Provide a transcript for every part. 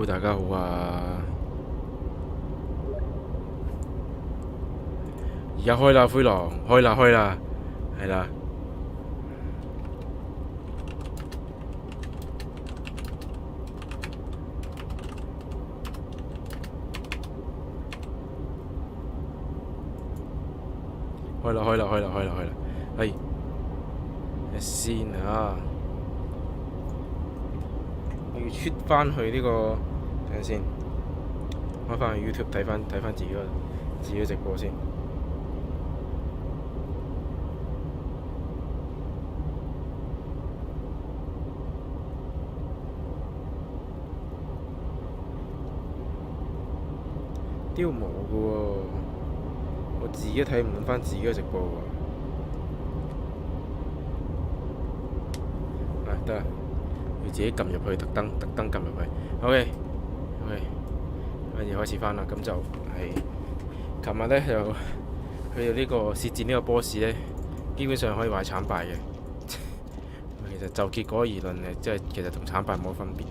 大家好啊！而家開啦，灰狼，開啦，係啦，開啦，係先啊！我要出翻去呢個，等陣先，開翻去 YouTube 睇翻自己直播先。屌冇嘅喎，我自己睇唔到翻自己嘅直播喎。得啦，要自己撳入去，特登撳入去。OK，跟住開始翻啦。咁就係琴日咧就去到呢個舌戰呢個 boss 咧，基本上可以話係慘敗嘅。其實就結果而論即係其實同慘敗冇乜分別。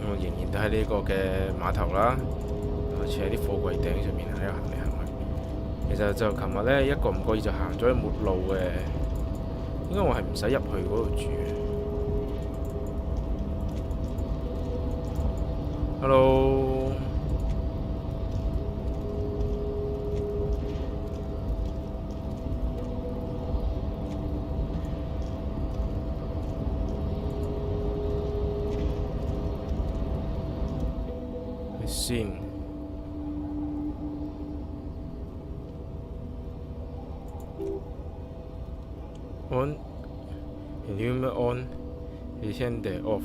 我仍然都喺呢個嘅碼頭啦，好似喺啲貨櫃頂上面喺度行嚟行去。其實就琴日咧一個唔覺意就行咗去末路嘅，應該我係唔使入去嗰度住。Hello，先。On， Elysium on， Elysium off。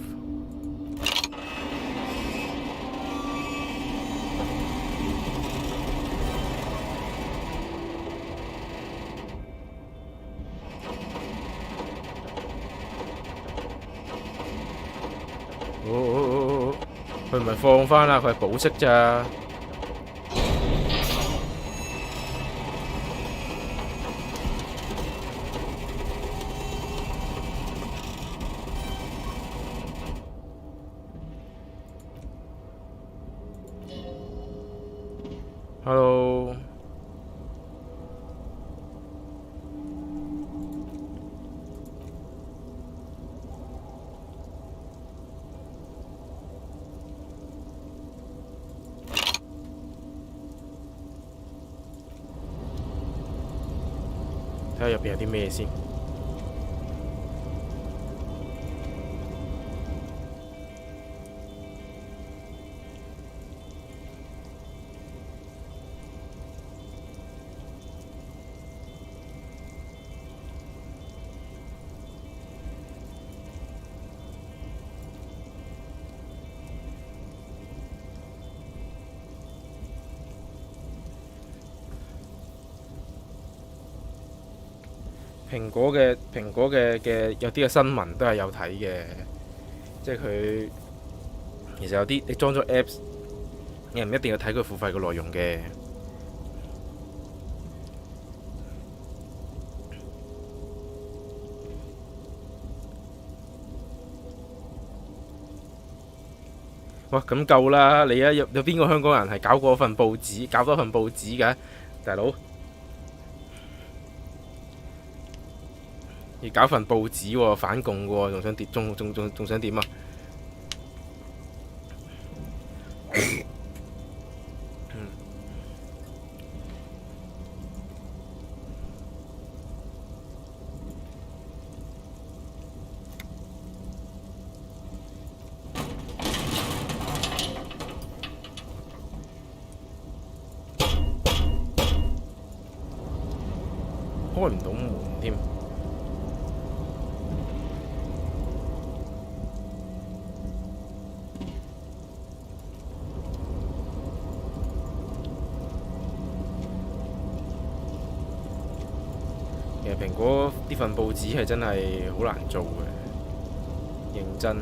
佢唔係放翻啦，佢係保釋咋。Hello， 睇下入邊有啲咩先。蘋果嘅有啲嘅新聞都係有睇嘅，即係佢其實有啲你裝咗 Apps， 你唔一定要睇佢付費嘅內容嘅。哇！咁夠啦！你有邊個香港人係搞過份報紙，搞多份報紙㗎，大佬？要搞份報紙喎，反共嘅喎，仲想點啊？開唔到門添。其實蘋果呢份報紙係真係好難做嘅，認真。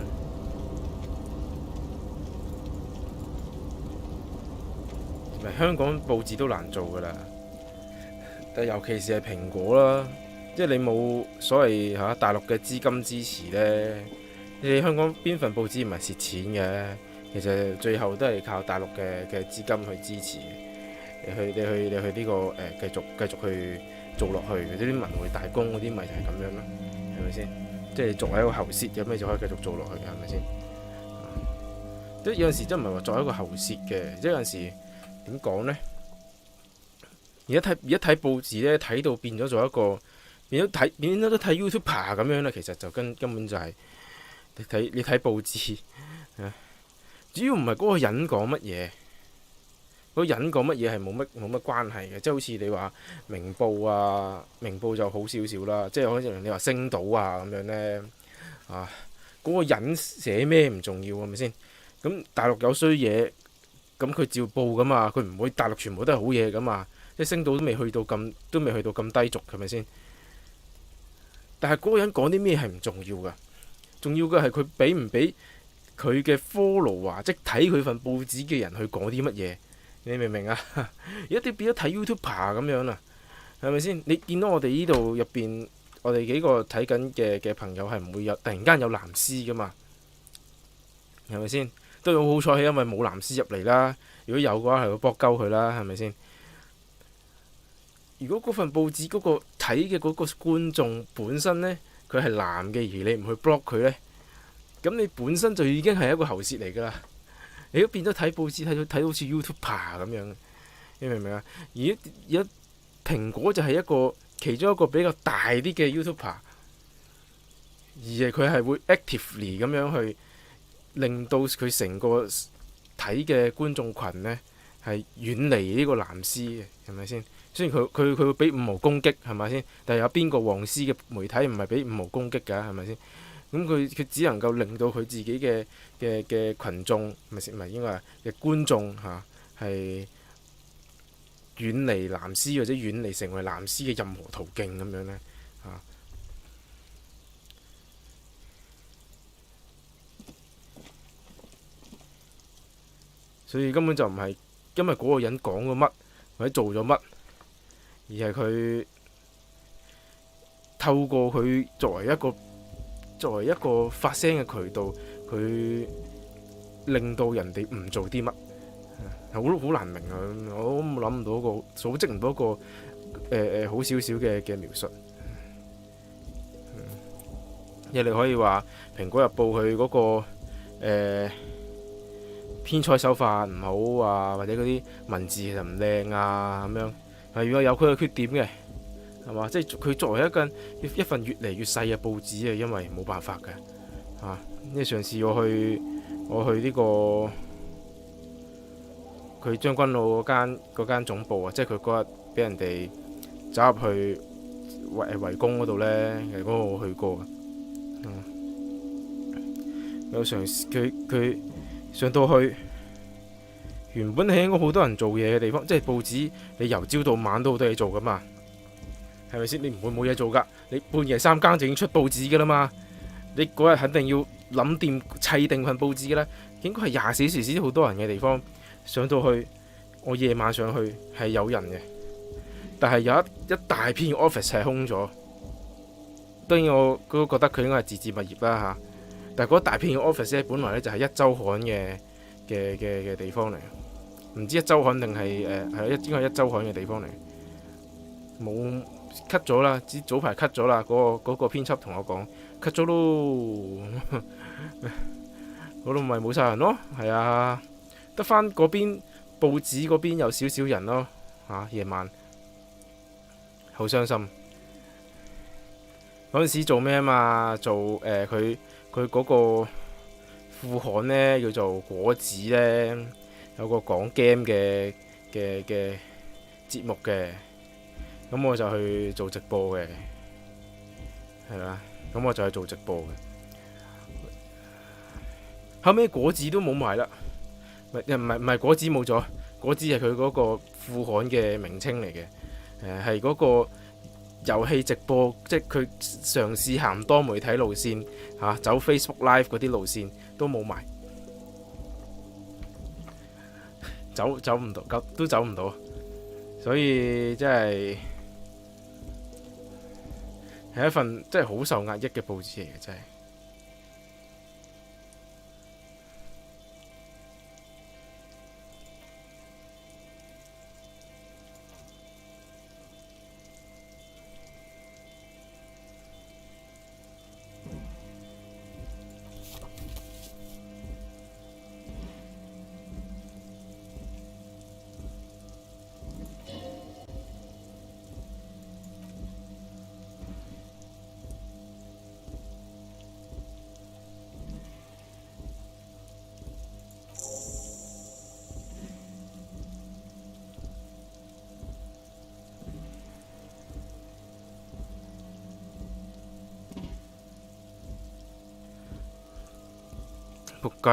香港報紙都難做㗎啦，但尤其是係蘋果啦，即係你冇所謂大陸嘅資金支持呢，你香港邊份報紙唔係蝕錢嘅？其實最後都係靠大陸嘅資金去支持嘅。你去呢個繼續去做落去，嗰啲文匯大公嗰啲咪就係咁樣咯，係咪先？即係作為一個喉舌咁，你就可以繼續做落去，係咪先？即係有陣時真唔係話作為一個喉舌嘅，即係有陣時點講呢？而家睇報紙咧，睇到變咗做一個變咗都睇 YouTuber 咁樣啦。其實就根本就係你睇報紙，主要唔係嗰個人講乜嘢，嗰個人講乜嘢係冇乜關係嘅。即係好似你話明報啊，明報就好少少啦。即係好似你話星島啊咁樣呢，嗰個人寫咩唔重要係咪先？咁大陸有衰嘢，咁佢照報噶嘛，佢唔會大陸全部都係好嘢噶嘛。即係星島都未去到咁低俗，係咪先？但係嗰個人講啲咩係唔重要噶，重要嘅係佢俾唔俾佢嘅 follow 即係睇佢份報紙嘅人去講啲乜嘢，你明唔明啊？而家啲變咗睇 YouTuber 咁樣啦，係咪先？你見到我哋呢度入邊，我哋幾個睇緊嘅朋友係唔會有突然間有藍絲噶嘛？係咪先？都好好彩，係因為冇藍絲入嚟啦。如果有嘅話，係會搏鳩佢啦，係咪先？如果嗰份報紙嗰個睇嘅嗰個觀眾本身呢，佢係男嘅，而你唔去 block 佢呢，咁你本身就已經係一個喉舌嚟㗎啦。你都變咗睇報紙睇到好似 YouTuber 咁樣，你明唔明啊？而家蘋果就係其中一個比較大啲嘅 YouTuber，而係佢係會 actively 咁樣去令到佢成個睇嘅觀眾群呢係遠離呢個藍絲嘅，係咪先？雖然佢會俾五毛攻擊，係咪先？但係有邊個黃絲嘅媒體唔係俾五毛攻擊㗎？係咪先？咁佢只能夠令到佢自己嘅群眾，唔係應該話嘅觀眾係遠離藍絲或者遠離成為藍絲嘅任何途徑咁樣呢。所以根本就唔係因為嗰個人講咗乜或者做咗乜，而係佢透過佢作為一個發聲嘅渠道，佢令到人哋唔做啲乜，好難明啊！我都諗唔到組織唔到一個好少少嘅描述。你可以話《蘋果日報》佢嗰個編採手法唔好啊，或者嗰啲文字其實唔靚啊咁樣，如果有佢嘅缺點嘅，係嘛？即係佢作為一份越嚟越細嘅報紙啊，因為冇辦法嘅因為上次我去呢個佢將軍澳嗰間總部啊，即係佢嗰日俾人哋走入去圍攻嗰度呢，其實嗰個我去過嘅。有嘗試佢上到去，原本係應該好多人做嘢嘅地方，即係報紙你由朝到晚都好多嘢做噶嘛，係咪先？你唔會冇嘢做噶，你半夜3更就已經出報紙噶啦嘛，你嗰日肯定要諗掂砌定份報紙噶啦，應該係24時先好多人嘅地方。上到去，我夜晚上去係有人嘅，但係有一大片 office 係空咗。當然我都覺得佢應該係自置物業啦但係嗰大片 office 咧，本來咧就係一週刊嘅地方嚟，唔知一週刊定係應該係一週刊嘅地方嚟，冇 cut 咗啦，早排 cut 咗啦，嗰個編輯同我講 cut 咗咯，嗰度咪冇晒人咯，係啊，得翻嗰邊報紙嗰邊有少少人咯，夜晚好傷心。嗰陣時做咩啊嘛？做佢嗰個副刊呢，叫做果子呢，有個講 game 嘅節目嘅，咁我就去做直播嘅，係啦，咁我就去做直播嘅。後尾果子都冇埋啦，唔係果子冇咗，果子係佢嗰個副刊嘅名稱嚟嘅，係嗰個遊戲直播，即係佢嘗試行多媒體路線走 Facebook Live 嗰啲路線都冇埋，走唔到，都走唔到，所以真係一份真係好受壓抑嘅報紙嚟嘅，真係。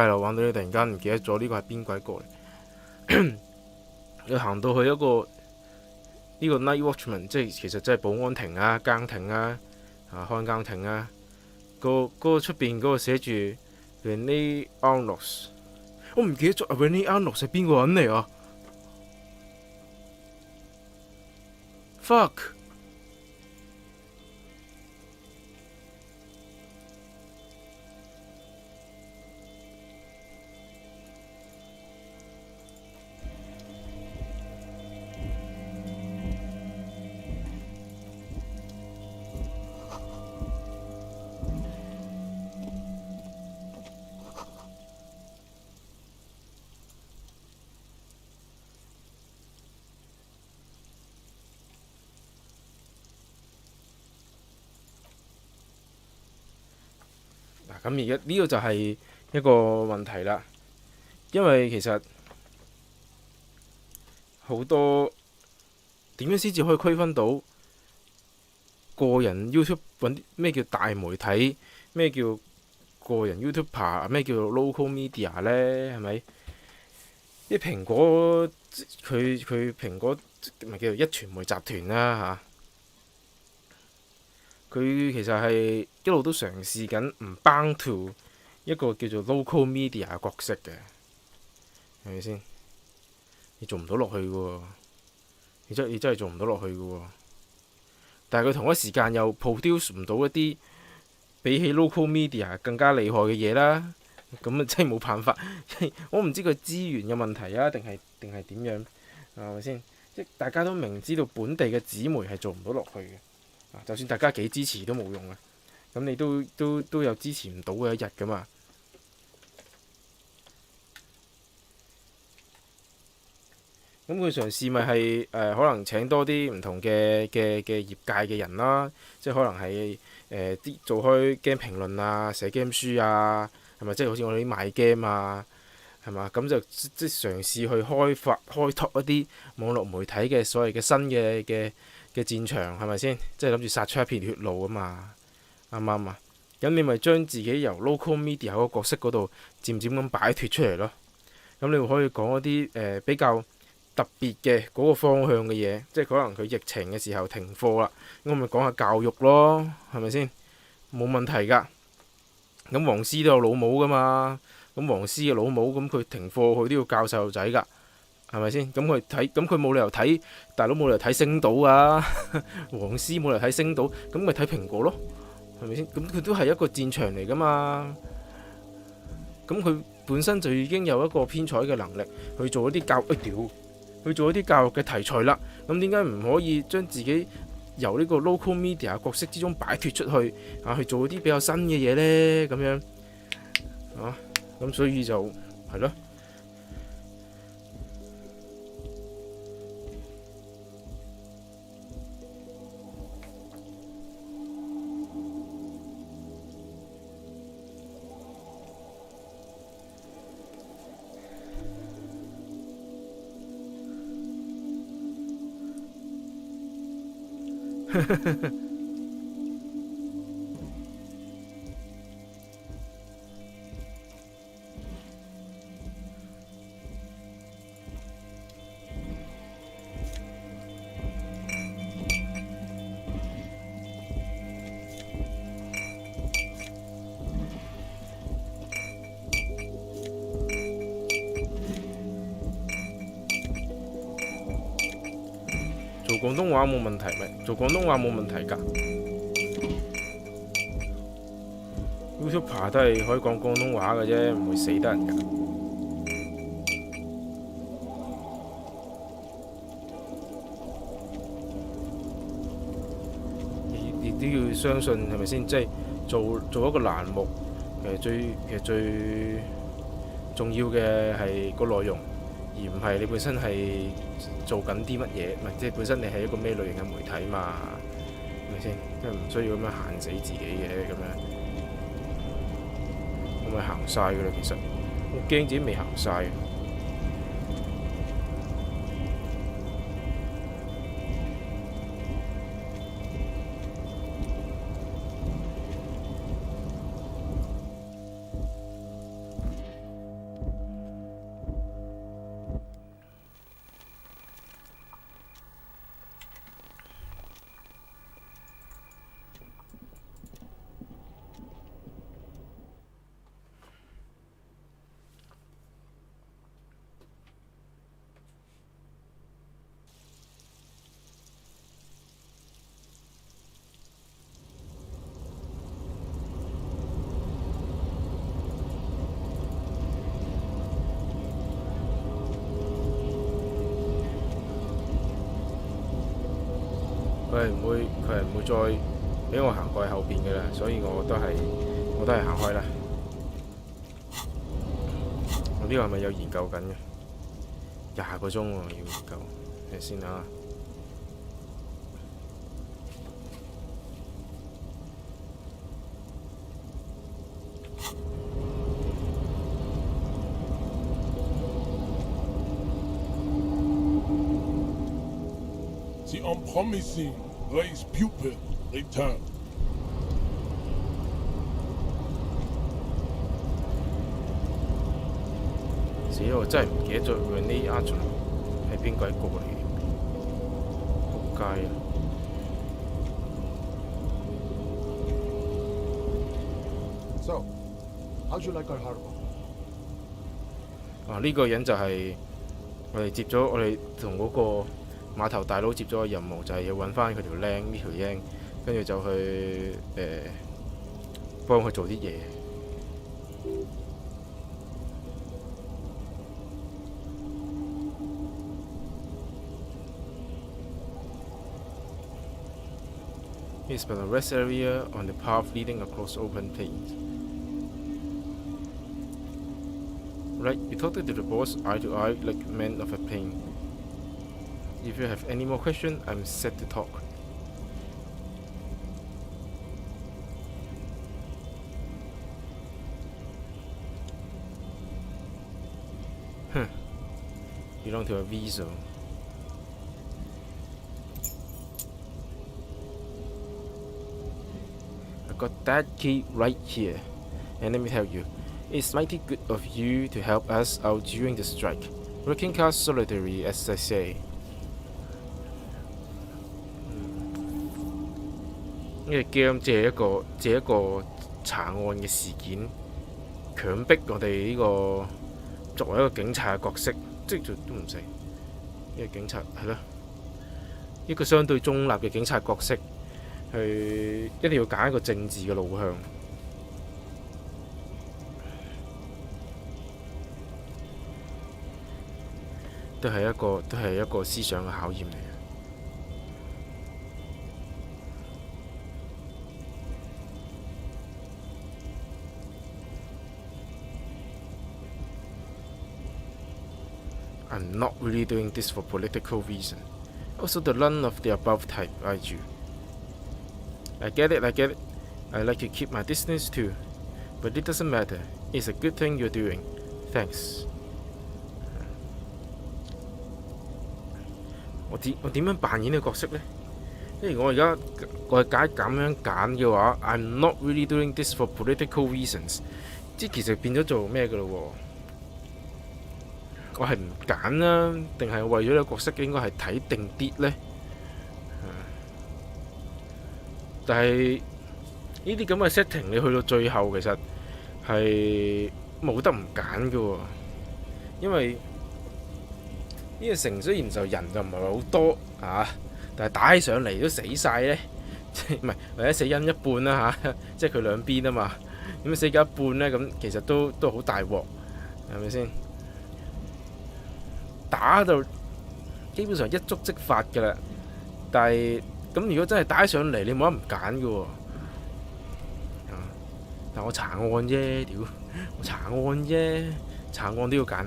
街啦！玩到你突然間唔記得咗呢個係邊鬼過嚟。你行到去一個呢個 night watchman， 即係其實即係保安亭啊、更亭啊、看更亭啊。嗰個出邊嗰個寫住 Renee Arnold， 我唔記得咗 Renee Arnold 係邊個人嚟啊 ？Fuck！咁而家呢個就係一個問題啦，因為其實好多點樣先至可以區分到個人 YouTube 揾咩叫大媒體，咩叫個人 YouTuber， 咩叫做 local media 呢？係咪？啲蘋果佢蘋果咪叫做一傳媒集團啦嚇，佢其實係一路都嘗試緊唔 bound to 一個叫做 local media 嘅角色嘅，係咪先？你做唔到落去嘅喎，你真係做唔到落去嘅喎。但係佢同一時間又 produce 唔到一啲比起 local media 更加厲害嘅嘢啦，咁啊真係冇辦法。我唔知佢資源嘅問題啊，定係點樣，係咪先？即係大家都明知道本地嘅紙媒係做唔到落去嘅，就算大家幾支持都冇用啊。咁你都有支持唔到嘅一日噶嘛。咁佢嘗試咪係可能請多啲唔同嘅業界嘅人啦，即係可能係啲做開 game 評論啊、寫 game 書啊，係咪？即係好似我哋啲賣 game 啊，係嘛？咁就即係嘗試去開拓一啲網絡媒體嘅所謂嘅新嘅戰場，係咪先？即係諗住殺出一片血路啊嘛，啱唔啱啊？咁你咪將自己由 local media 嗰個角色嗰度漸漸咁擺脱出嚟咯。咁你可以講一啲比較特別嘅嗰個方向嘅嘢，即係可能佢疫情嘅時候停課啦，咁我咪講下教育咯，係咪先？冇問題㗎。咁黃絲都有老母㗎嘛，咁黃絲嘅老母咁佢停課佢都要教細路仔㗎，係咪先？咁佢冇理由睇大佬冇理由睇星島啊，黃絲冇理由睇星島，咁咪睇蘋果咯，係咪先？咁佢都係一個戰場嚟㗎嘛，咁佢本身就已經有一個編採嘅能力去做一啲去做一啲教育嘅題材啦。咁點解唔可以將自己由呢個 local media 角色之中擺脱出去去做一啲比較新嘅嘢呢？咁樣咁所以就係咯。做廣東話冇問題咪？做廣東話冇問題㗎。YouTuber 都係可以講廣東話嘅啫，唔會死得人㗎。亦都要相信係咪先？即係做一個欄目，其實最重要嘅係個內容，而唔係你本身係做緊啲乜嘢，唔係即係本身你係一個咩類型嘅媒體嘛，係咪先？即係唔需要咁樣限死自己嘅咁樣。我咪行晒㗎啦，其實我驚自己未行晒。佢係唔會再俾我行過去後邊嘅啦，所以我都係行開啦。我呢個係咪有研究緊嘅？20個鐘喎，要研究，睇先啊。The unpromising Blaze pupil return. 死我真係唔記得咗 Renee Arjun 係邊鬼個嚟嘅，仆街啊！So, how'd you like our harbor? 呢個人就係我哋同嗰個碼頭大佬接咗個任務，就係要揾翻佢條僆呢條僆，跟住就去幫佢做啲嘢。It's but a rest area on the path leading across open plains. Right, we talked to the boss eye to eye like men of a plane. If you have any more questions, I'm set to talk. Huh. Belong to a vessel. I got that key right here. And let me tell you, it's mighty good of you to help us out during the strike. Working class solidarity, as I say. 呢個 game 借一個查案嘅事件，強迫我哋呢個作為一個警察嘅角色，即係都唔使呢個警察係咯，一個相對中立嘅警察角色，去一定要揀一個政治嘅路向。都係一個思想嘅考驗嚟嘅。I'm not really doing this for political reason. Also, the none of the above type, aren't you? I get it. I like to keep my distance too. But it doesn't matter. It's a good thing you're doing. Thanks. 我點樣扮演呢個角色呢？因為我係咁樣揀嘅話 ，I'm not really doing this for political reasons。即係其實變咗做咩嘅咯喎？我係唔揀啦，定係為咗呢個角色應該係睇定啲呢？但係呢啲咁嘅 setting，你去到最後其實係冇得唔揀嘅喎，因為呢個城雖然就人就唔係好多嚇，但係打起上嚟都死晒咧，即係唔係或者死因一半啦嚇，即係佢兩邊啊嘛，咁死咗一半咧，咁其實都好大鑊，係咪先？打到基本上一觸即發㗎啦，但係咁如果真係打起上嚟，你冇得唔揀嘅喎。但我查案啫，屌！我查案啫，查案都要揀。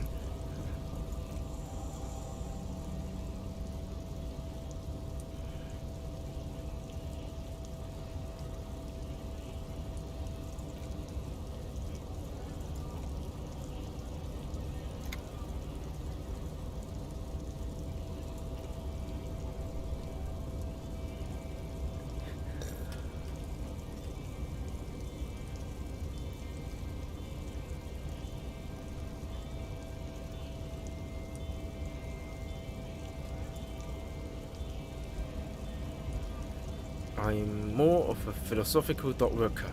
I'm more of a philosophical thought worker.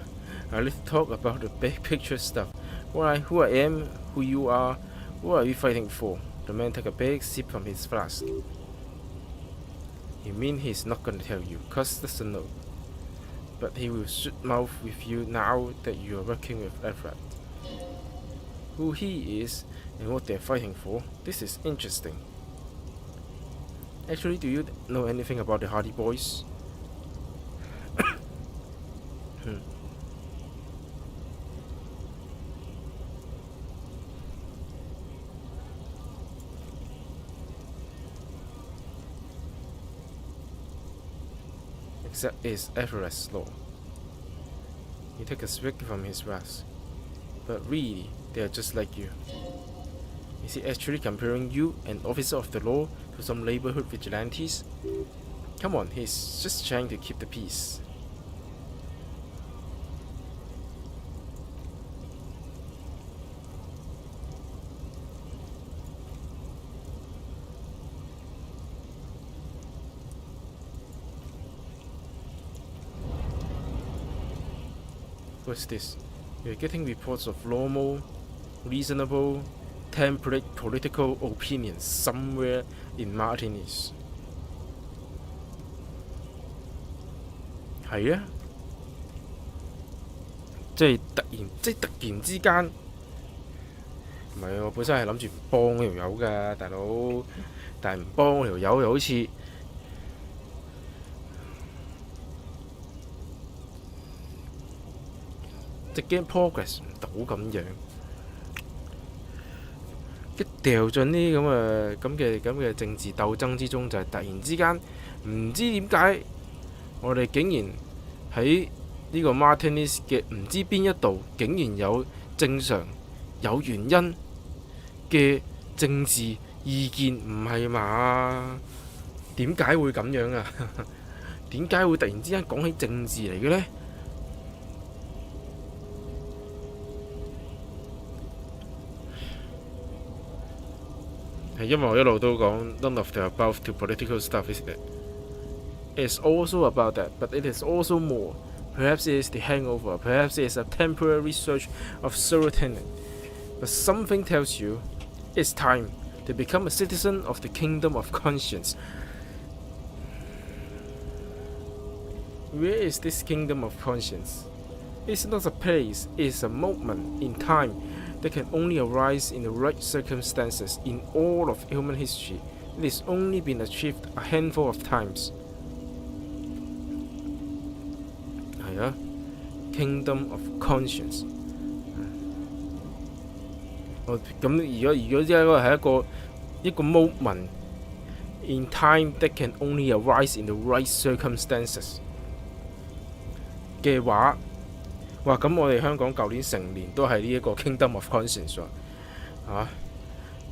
I like to talk about the big picture stuff. Who I am, who you are, what are we fighting for? The man took a big sip from his flask. You mean he's not gonna tell you, cause doesn't know. But he will shoot mouth with you now that you are working with Everett. Who he is and what they're fighting for, this is interesting. Actually, do you know anything about the Hardy Boys? is effortless law. You take a swig from his glass, but really, they are just like you. Is he actually comparing you, an officer of the law, to some neighborhood vigilantes? Come on, he's just trying to keep the peace. What's this? We're getting reports of normal, reasonable, temperate political opinions somewhere in Martinis. 係啊，即係突然之間，唔係我本身係諗住唔幫嗰條友㗎，大佬，但係唔幫嗰條友又好似隻 game progress 唔到咁樣，一掉進呢咁嘅政治鬥爭之中，就係突然之間唔知點解，我哋竟然喺呢個 Martinis 嘅唔知邊一度，竟然有正常有原因嘅政治意見，唔係嘛？點解會咁樣啊？點解會突然之間講起政治嚟嘅呢？係因為我一路都講 none of the above to political stuff, isn't it? It's also about that, but it is also more. Perhaps it is the hangover, perhaps it is a temporary surge of serotonin. But something tells you it's time to become a citizen of the kingdom of conscience. Where is this kingdom of conscience? It's not a place, it's a moment in time that can only arise in the right circumstances in all of human history. It has only been achieved a handful of times. 係啊 ，Kingdom of Conscience。咁如果呢個係一個 moment in time that can only arise in the right circumstances 嘅話，哇！咁我哋香港舊年成年都係呢一個 Kingdom of Conscience 喎，係嘛？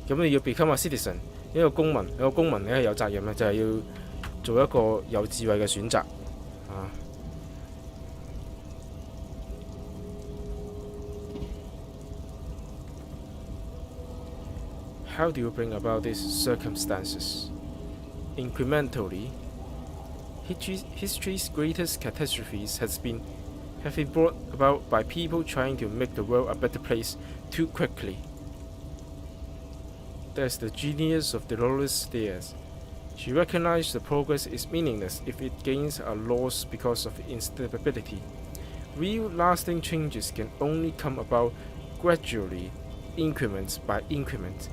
咁你要 become a citizen， 一個公民咧有責任咧，就係要做一個有智慧嘅選擇，啊！ How do you bring about these circumstances? Incrementally, history's greatest catastrophes have been brought about by people trying to make the world a better place too quickly. That's the genius of Dolores Diaz. She recognized the progress is meaningless if it gains a loss because of instability. Real lasting changes can only come about gradually, increment by increment.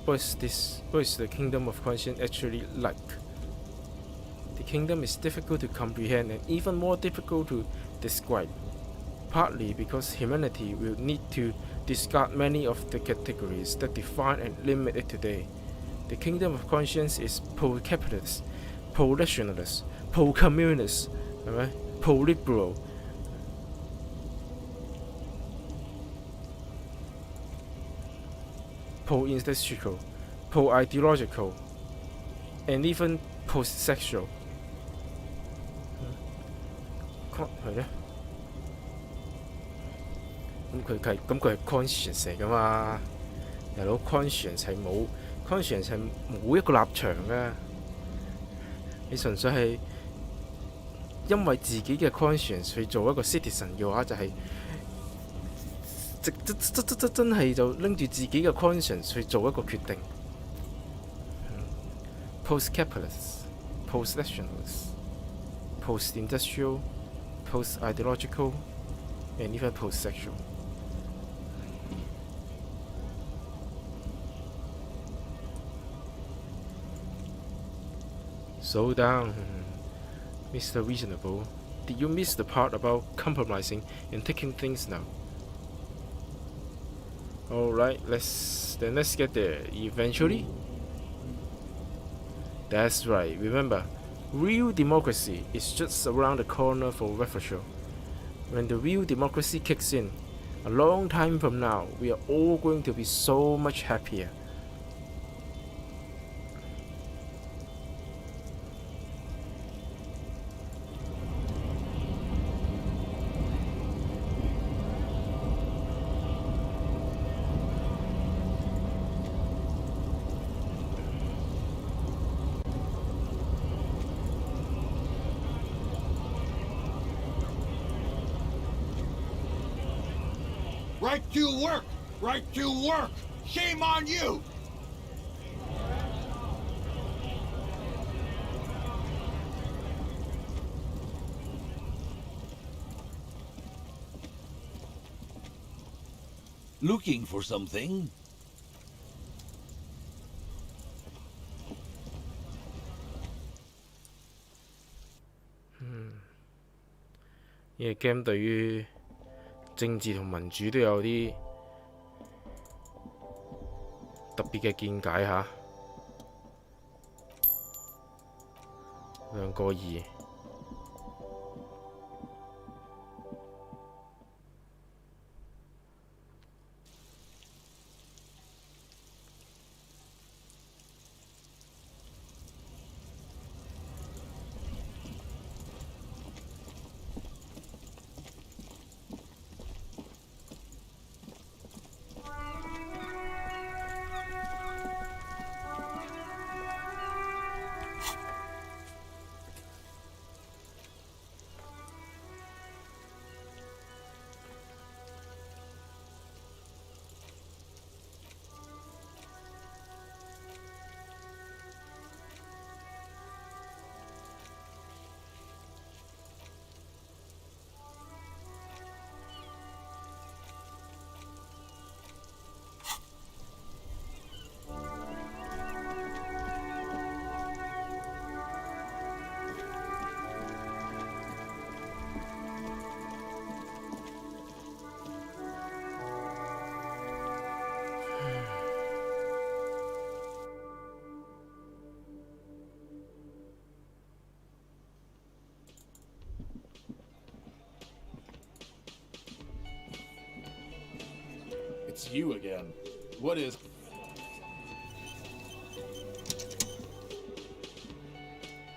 What is the kingdom of conscience actually like? The kingdom is difficult to comprehend and even more difficult to describe, partly because humanity will need to discard many of the categories that define and limit it today. The kingdom of conscience is pro-capitalist, pro-nationalist, pro-communist, pro-liberal, pro-industrial, pro-ideological, and even post-sexual. 係咧，咁佢係 conscience 嚟噶嘛？大佬 conscience 係冇一個立場噶，你純粹係因為自己嘅 conscience 去做一個 citizen 嘅話，就係、真係就拎住自己嘅 conscience 去做一個決定。Post-capitalist, post-nationalist, post-industrial, post-ideological, and even post-sexual. Slow down, Mr. Reasonable. Did you miss the part about compromising and taking things now? Alright, let's get there eventually. That's right. Remember, real democracy is just around the corner for Refresher. When the real democracy kicks in, a long time from now, we are all going to be so much happier. Right to work! Right to work! Shame on you! Looking for something? Yeah, game 對於政治同民主都有啲特別嘅見解嚇，2-2。It's you again. What is...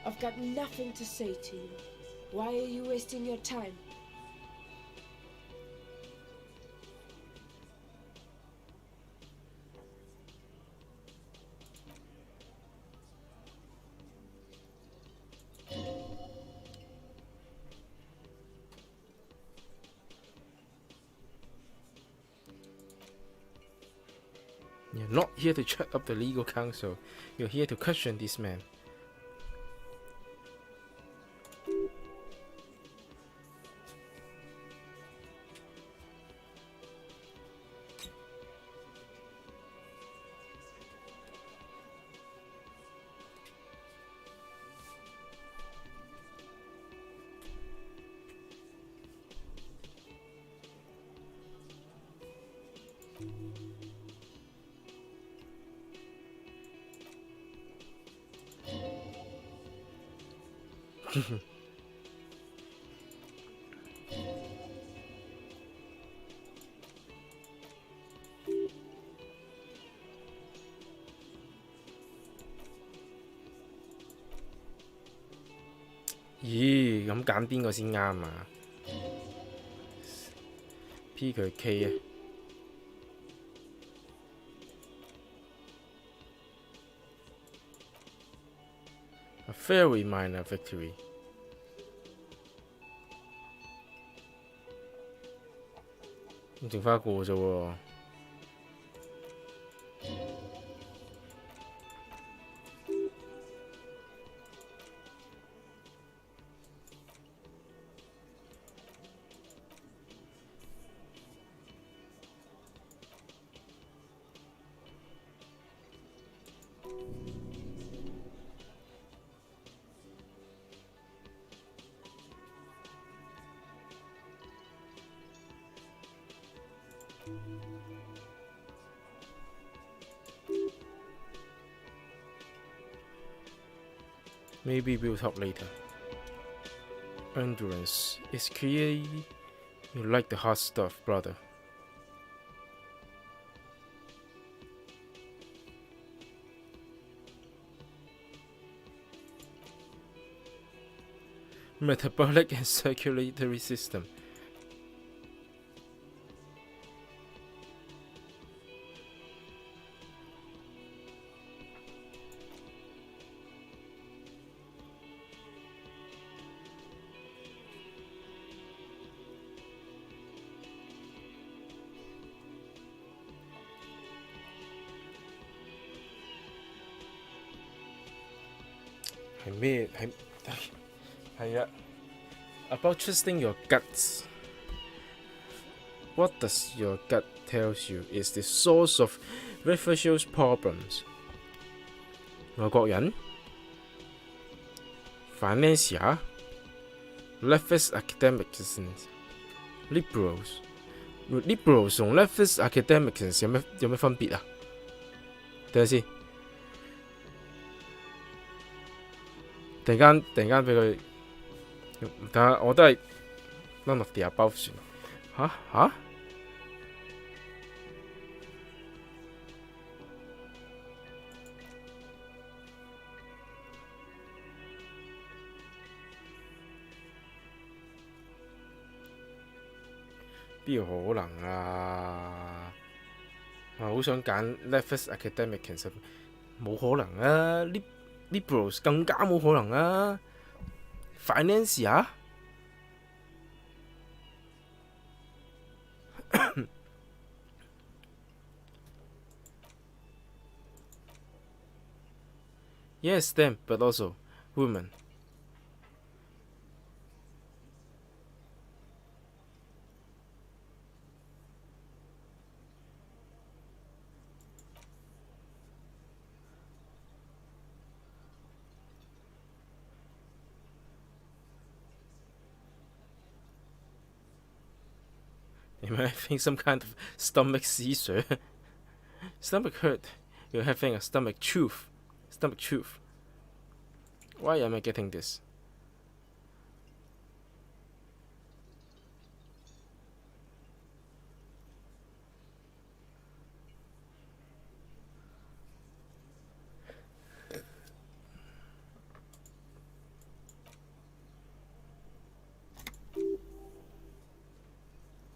I've got nothing to say to you. Why are you wasting your time? You're not here to check up the legal counsel. You're here to question this man.咦，咁揀邊個先啱啊 ？P 佢 K 啊！ A very minor victory. 剩翻一個啫喎。Maybe we'll talk later. Endurance. It's clear you like the hard stuff, brother. Metabolic and circulatory system. About trusting your guts. What does your gut tells you is the source of Rivershow's problems? 外國人 Financia Leftist academics Liberals Liberals 同 Leftist academics 有咩分別啊？等下先，突然間俾佢，但係我都係 none of the above 算。吓？邊有可能啊？我好想揀 Leftist academic， 其實冇可能啊 ！Liberals 更加冇可能啊 ！Financia Yes, them, but also women. Am I having some kind of stomach seizure? Stomach hurt. You're having a stomach truth. Stomach truth. Why am I getting this?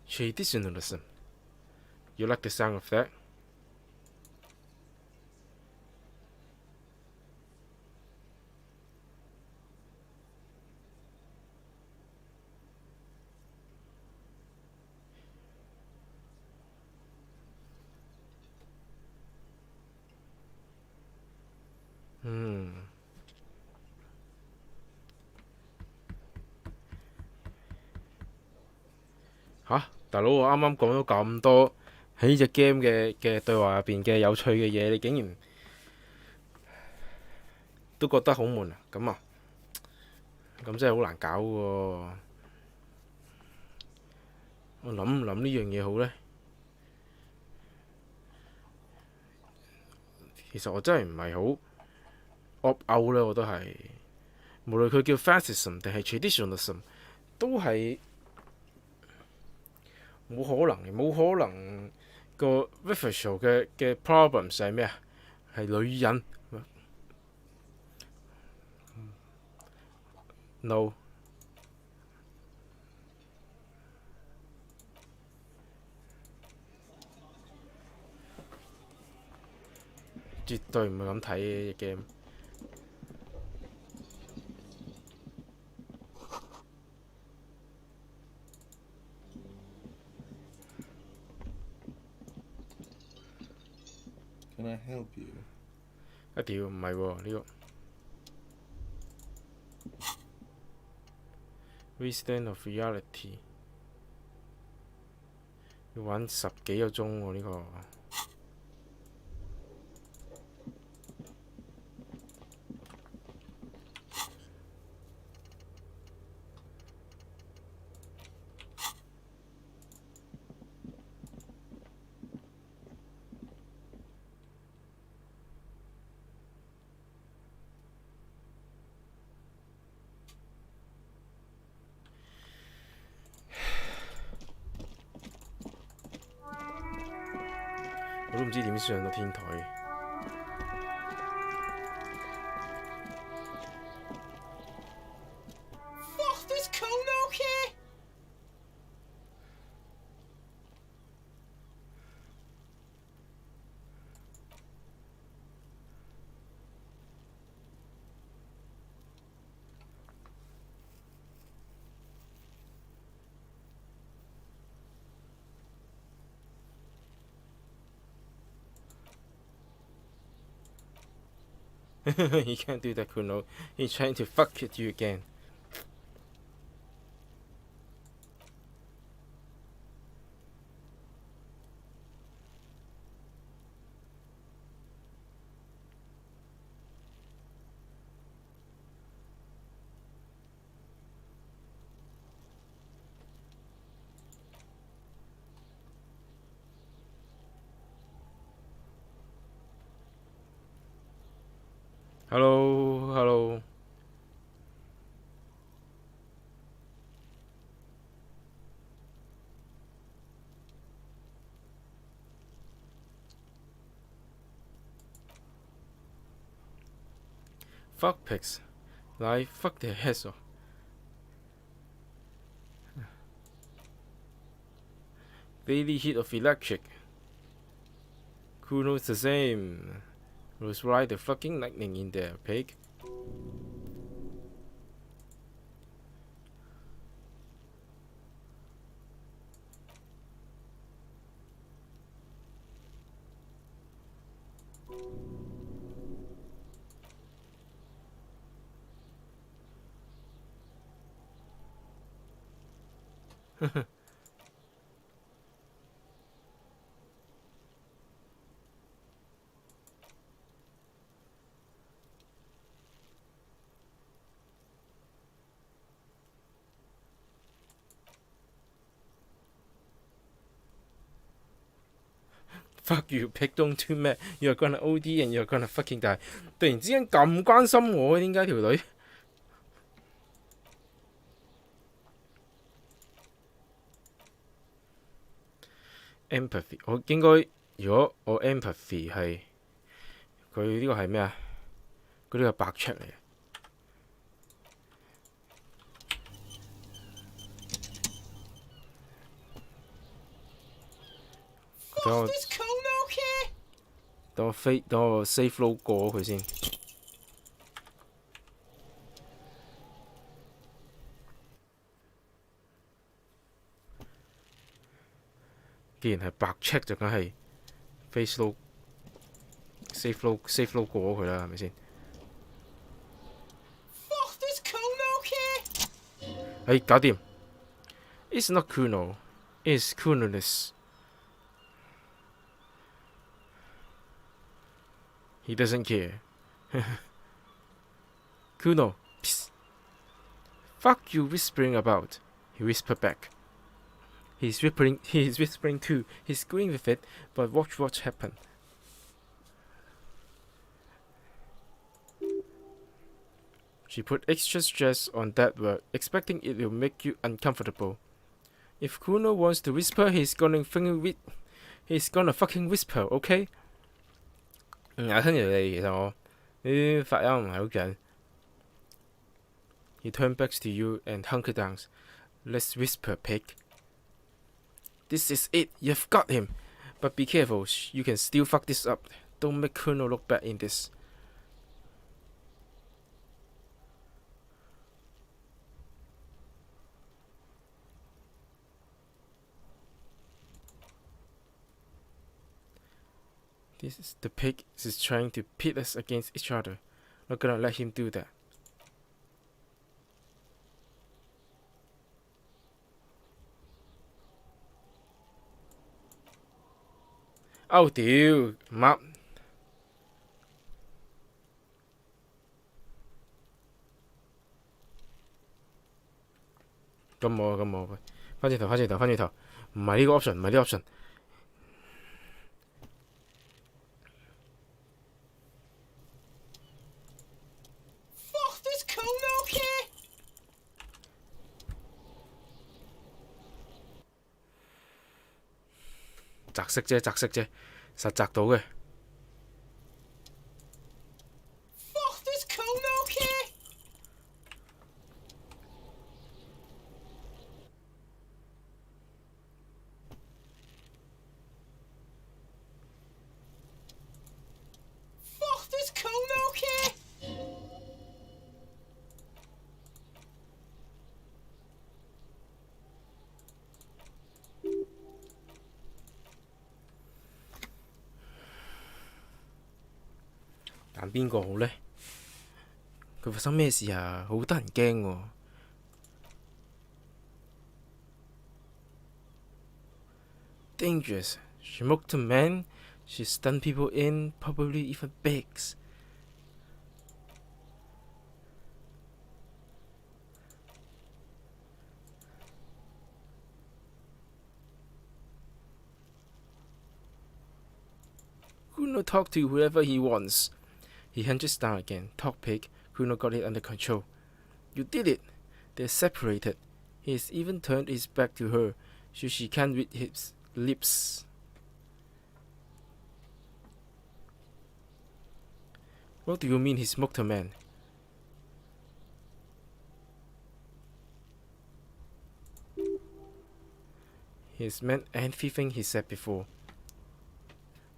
Traditionalism. You like the sound of that?吓，大佬，我啱啱講咗咁多喺呢隻 game 嘅對話入邊嘅有趣嘅嘢，你竟然都覺得好悶啊？咁啊，咁真係好難搞喎。我諗唔諗呢樣嘢好呢？其實我真係唔係好 opt out 咧，我都係，無論佢叫 fascism 定係 traditionalism， 都係冇可能個 Rivershell 嘅 problems 係咩啊？係女人 ，no， 絕對唔係咁睇嘅 game。Can I help you? 一屌唔係喎呢個 Restand of Reality 要玩10幾個鐘喎呢個。都唔知點上到天台。Fuck this Kuno kid! He can't do that, Kuno. He's trying to fuck with you again. Hello, hello. Fuck pigs. Like, fuck their heads off. Daily heat of electric. Kuno's the same. Was right the fucking lightning in there, pig. Fuck you, pig, don't do mad. You're gonna OD and you're gonna fucking die. 突然之間咁關心我，點解條女？empathy， 我應該如果我 empathy 係佢呢個係咩啊？佢呢個白 check 嚟嘅。等我 safe load 過佢先。既然係白 check 就梗係 face load safe load 過佢啦，係咪先？搞掂。It's not Kuno, it's Kunoless. He doesn't care. Kuno, psst. Fuck you whispering about, he whispered back. He's whispering too. He's going with it, but watch what happened. She put extra stress on that word, expecting it will make you uncomfortable. If Kuno wants to whisper, he's gonna fucking whisper, okay? 聽住你，其實我啲發音唔係好準。He turned back to you and hunkered down. Let's whisper, pig. This is it. You've got him. But be careful. You can still fuck this up. Don't make Kuno look bad in this. This is the pig is trying to pit us against each other. Not gonna let him do that. Oh, dude, map.咁我，翻轉頭，唔係呢個 option。擲色啫，實擲到嘅。Fuck this cone, okay? Fuck this cone, okay? 揀邊個好呢？佢發生咩事啊？好得人驚喎！ Dangerous. She mocked a man. She stunned people in, probably even pigs. Kuno talked to whoever he wants. He hunches down again. Talk pig. Kuno got it under control. You did it. They're separated. He has even turned his back to her, so she can't read his lips. What do you mean he smoked a man? He's meant everything he said before.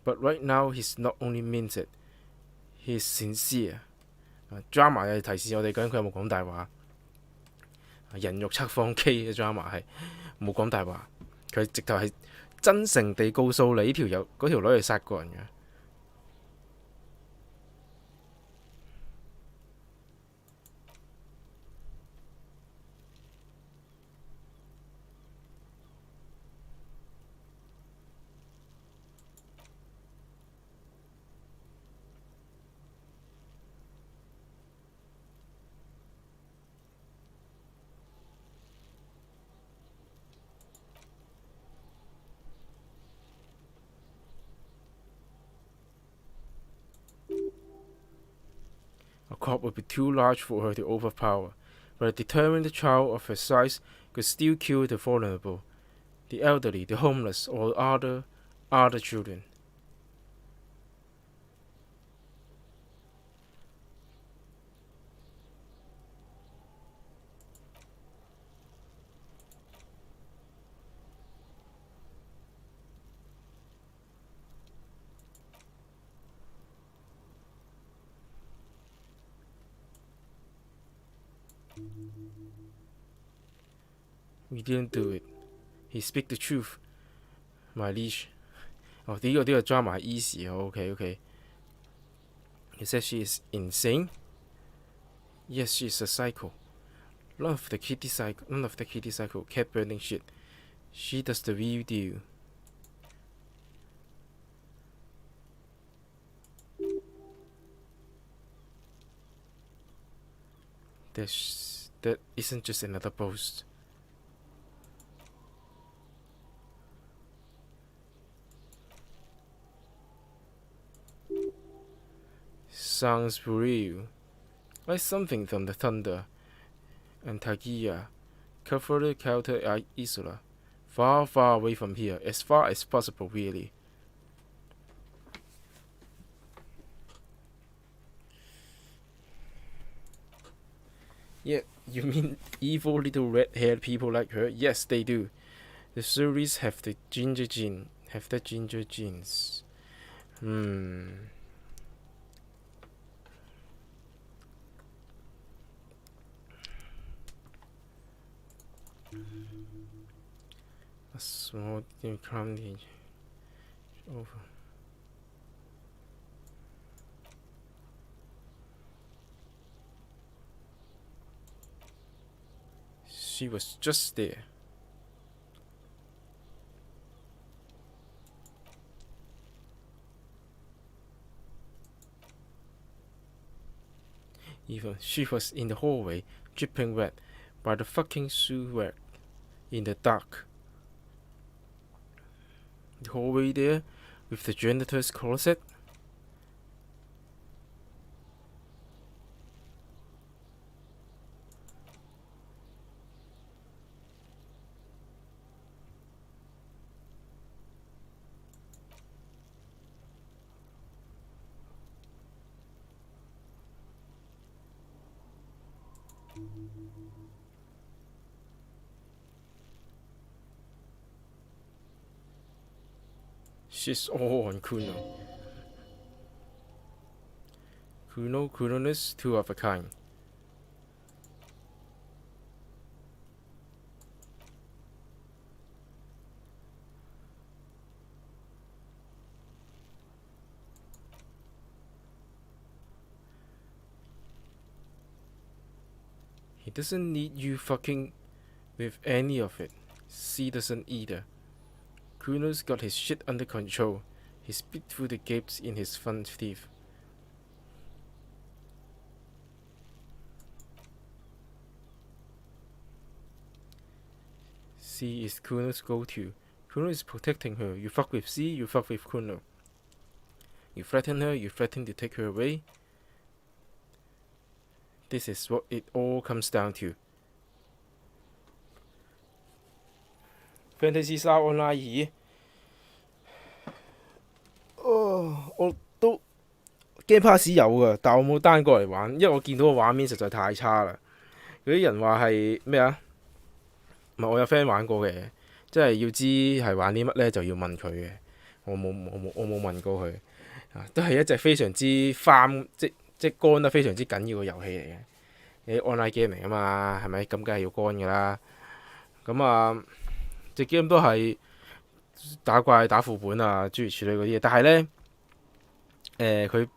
But right now he's not only means it, he's sincere. Drama 係提示我哋究竟佢有冇講大話。人肉測謊機嘅 drama 係冇講大話，佢直頭係真誠地告訴你呢條友嗰條女係殺過人嘅。A crop would be too large for her to overpower, but a determined child of her size could still kill the vulnerable, the elderly, the homeless, or other children. We didn't do it. He speak the truth, my liege. 哦，呢個 drama 係 easy 啊。OK。He said she is insane. Yes, she is a psycho. None of the kitty psycho kept burning shit. She does the real deal. That isn't just another post. Sounds real, like something from the thunder. Antagia, covered Counter Isola, far away from here, as far as possible, really. Yeah, you mean evil little red-haired people like her? Yes, they do. The Suris have the ginger genes. A small crummy over. She was just there. Even she was in the hallway, dripping wet by the fucking sewer in the dark. The hallway there, with the janitor's closet. She's all on Kuno. Kuno's two of a kind. He doesn't need you fucking with any of it. C doesn't either. Kuno's got his shit under control. He spit through the gaps in his front teeth. C is Kuno's go-to. Kuno is protecting her. You fuck with C, you fuck with Kuno. You threaten her, you threaten to take her away. This is what it all comes down to. Fantasy Star Online 我都 Game Pass 有㗎，但我冇 down 過嚟玩，因為我見到個畫面實在太差啦。嗰啲人話係咩啊？唔係我有 friend 玩過嘅，即係要知係玩啲乜呢，就要問佢嘅。我冇問過佢，都係一隻非常之farm即乾得非常之緊要嘅遊戲嚟嘅。你 online game 嚟啊嘛，係咪？咁梗係要乾㗎啦。咁啊，隻 game 都係打怪打副本啊，諸如此類嗰啲嘢。但係呢，佢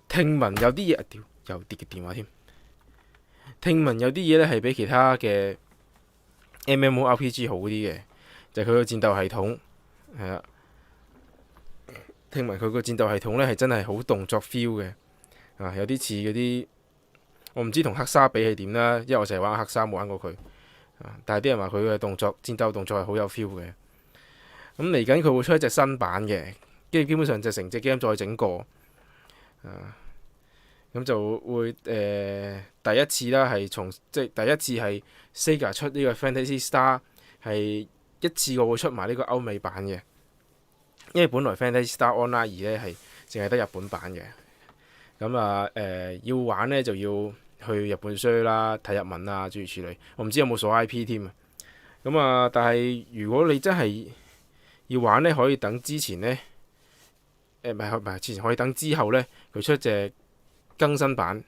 聽聞有啲嘢，屌又跌嘅電話添。聽聞有啲嘢呢係比其他嘅 MMORPG 好啲嘅，就係佢個戰鬥系統係啦。聽聞佢個戰鬥系統呢係真係好動作 feel 嘅，有啲似嗰啲。我唔知同黑沙比係點啦，因為我成日玩黑沙冇玩過佢，但係啲人話佢嘅戰鬥動作係好有 feel 嘅。咁嚟緊佢會出一隻新版嘅，跟住基本上就成隻 game 再整過，咁就會第一次啦，係即係第一次係 Sega 出呢個 Fantasy Star 係一次過會出埋呢個歐美版嘅，因為本來 Fantasy Star Online 2呢係淨係得日本版嘅。咁要玩呢就要去日本 search 啦，睇日文啊，諸如此類。我唔知有冇鎖 IP 添啊。但係如果你真係要玩呢，可以等之前呢，唔係之前可以等之後呢，佢出隻更新版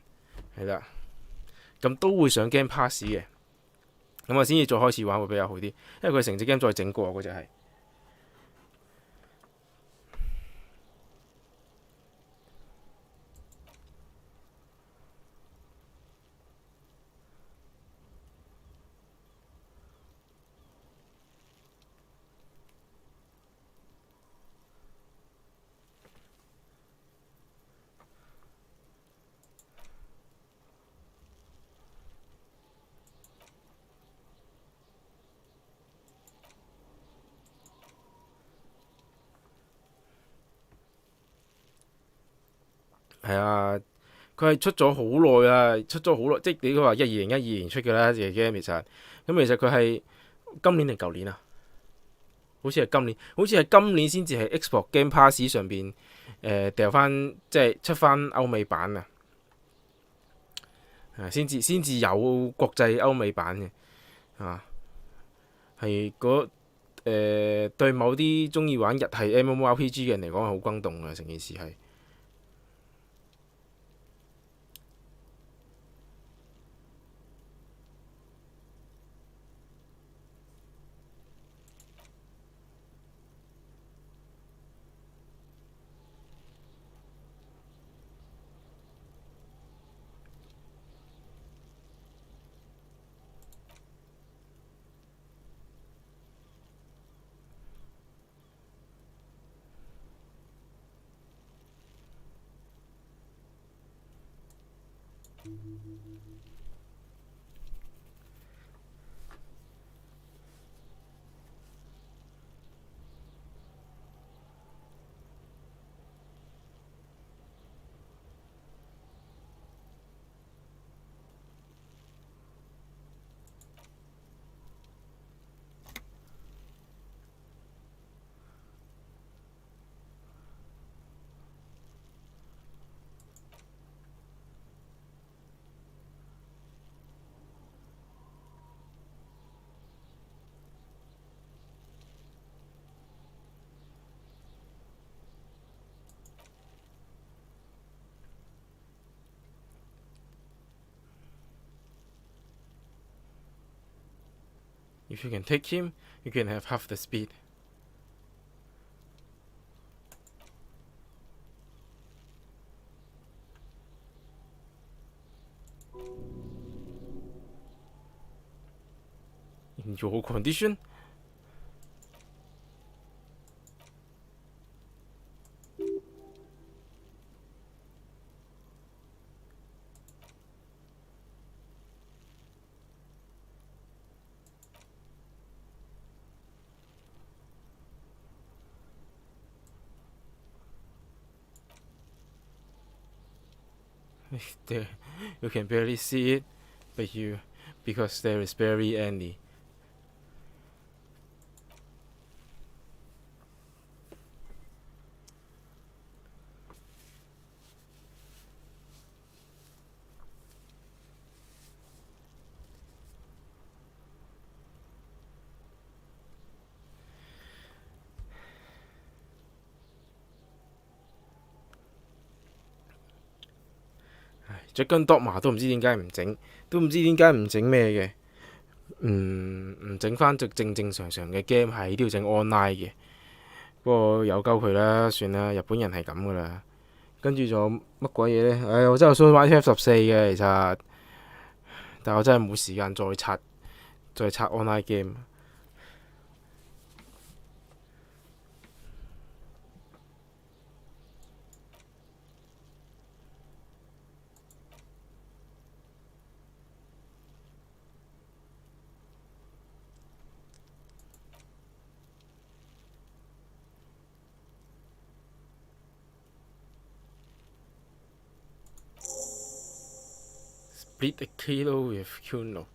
係啦，咁都會上 Game Pass 嘅。先至再開始玩會比較好啲，因為佢成隻 game 再整過嗰隻係。係啊，佢係出咗好耐啊，即係你話2012年出嘅啦，隻 game 其實。咁其實佢係今年定舊年啊？好似係今年先至係 Xbox Game Pass 上邊掉翻，即係出翻歐美版啊，先至有國際歐美版嘅係對某啲中意玩日系 MMORPG 嘅人嚟講係好轟動嘅，成件事係。If you can take him, you can have half the speed. In your condition. There, you can barely see it, but because there is barely any.最近 Dogma 都唔知點解唔整，都唔知點解唔整咩嘅，唔整翻隻正常嘅 game 係都要整 online 嘅。不過有鳩佢啦，算啦，日本人係咁噶啦。跟住仲有乜鬼嘢呢？我真係想玩 FF14 嘅，其實，但我真係冇時間再刷 online game。Split a kilo with Kuno。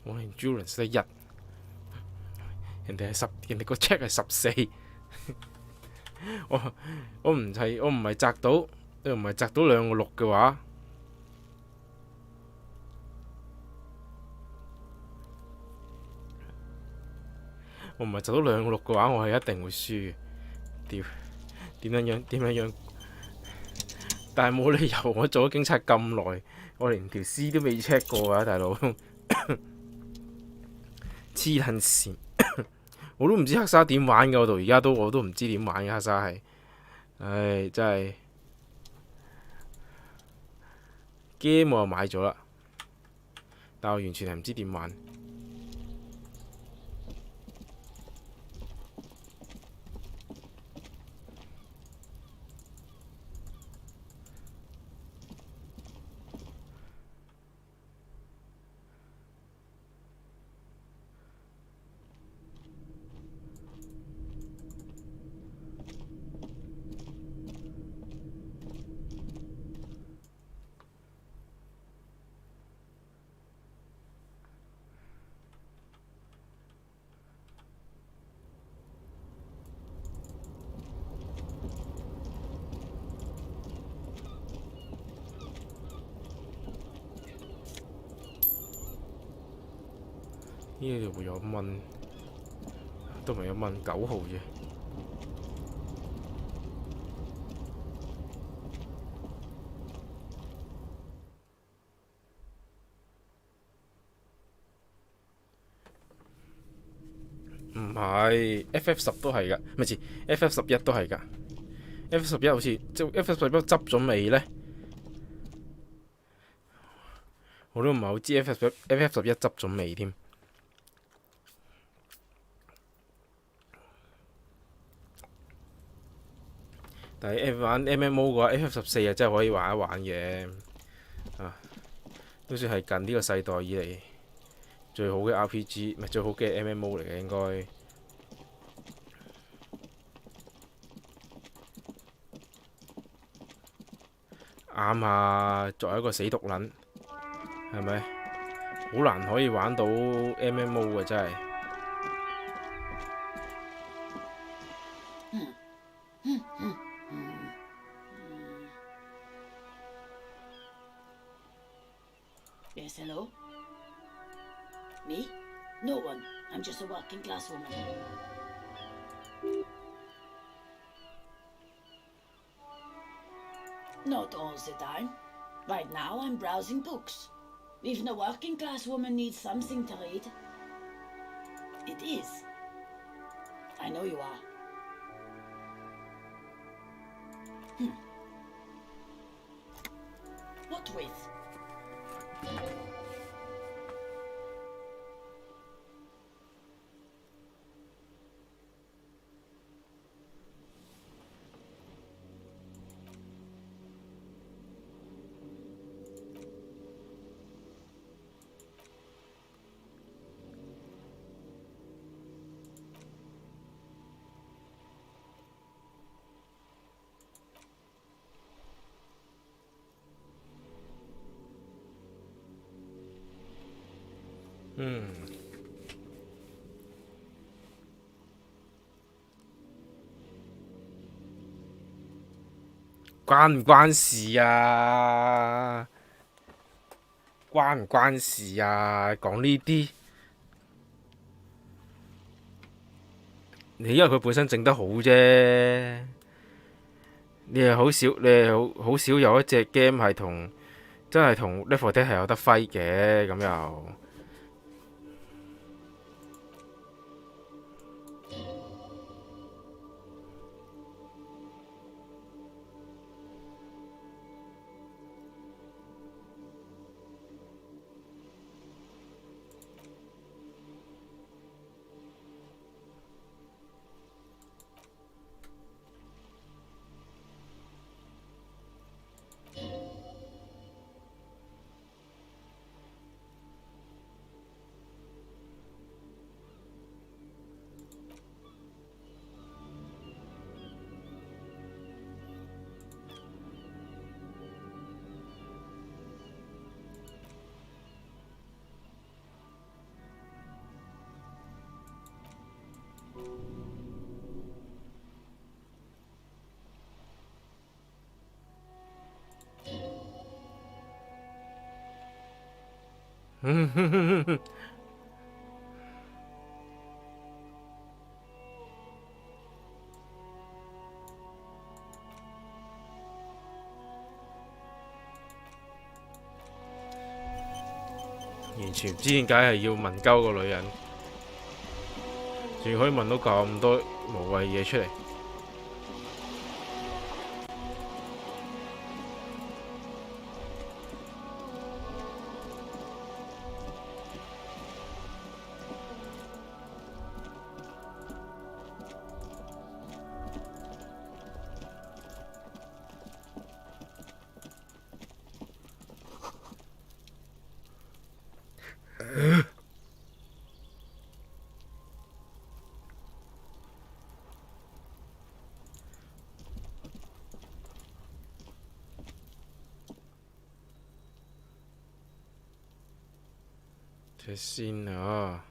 我 endurance 得1，人哋個 check 係14。我唔係擲到，又唔係擲到2個6嘅話，我唔係擲到2個6嘅話，我係一定會輸嘅。屌，點樣？但係冇理由我做咗警察咁耐，我連條 C 都未 check 過啊，大佬！黐撚線，我都唔知黑沙點玩嘅，我到而家我都唔知點玩嘅黑沙係，唉，真係 game 我又買咗啦，但我完全係唔知點玩。呢條會有蚊，都唔係有蚊9號啫。唔係 FF10都係㗎，咪係 FF11都係㗎。FF11好似即 FF11執咗未呢？我都唔係好知 FF11執咗未添。但係玩 MMO 嘅話，FF14啊真係可以玩一玩嘅，啊，都算係近呢個世代以嚟最好嘅 RPG，唔係最好嘅 MMO 嚟嘅應該。啱啊！作為一個死毒撚，係咪？好難可以玩到 MMO 嘅真係。Yes, hello? Me? No one. I'm just a working class woman. Not all the time. Right now I'm browsing books. Even a working class woman needs something to read. It is. I know you are. What with?關唔關事啊？關唔關事啊？講呢啲，你因為佢本身整得好啫。你係好少，你係好少有一隻 game 係同真係同 Left 4 Dead 係有得揮嘅，咁又。完全唔知點解係要問鳩個女人，仲可以問到咁多無謂嘢出嚟。睇先啊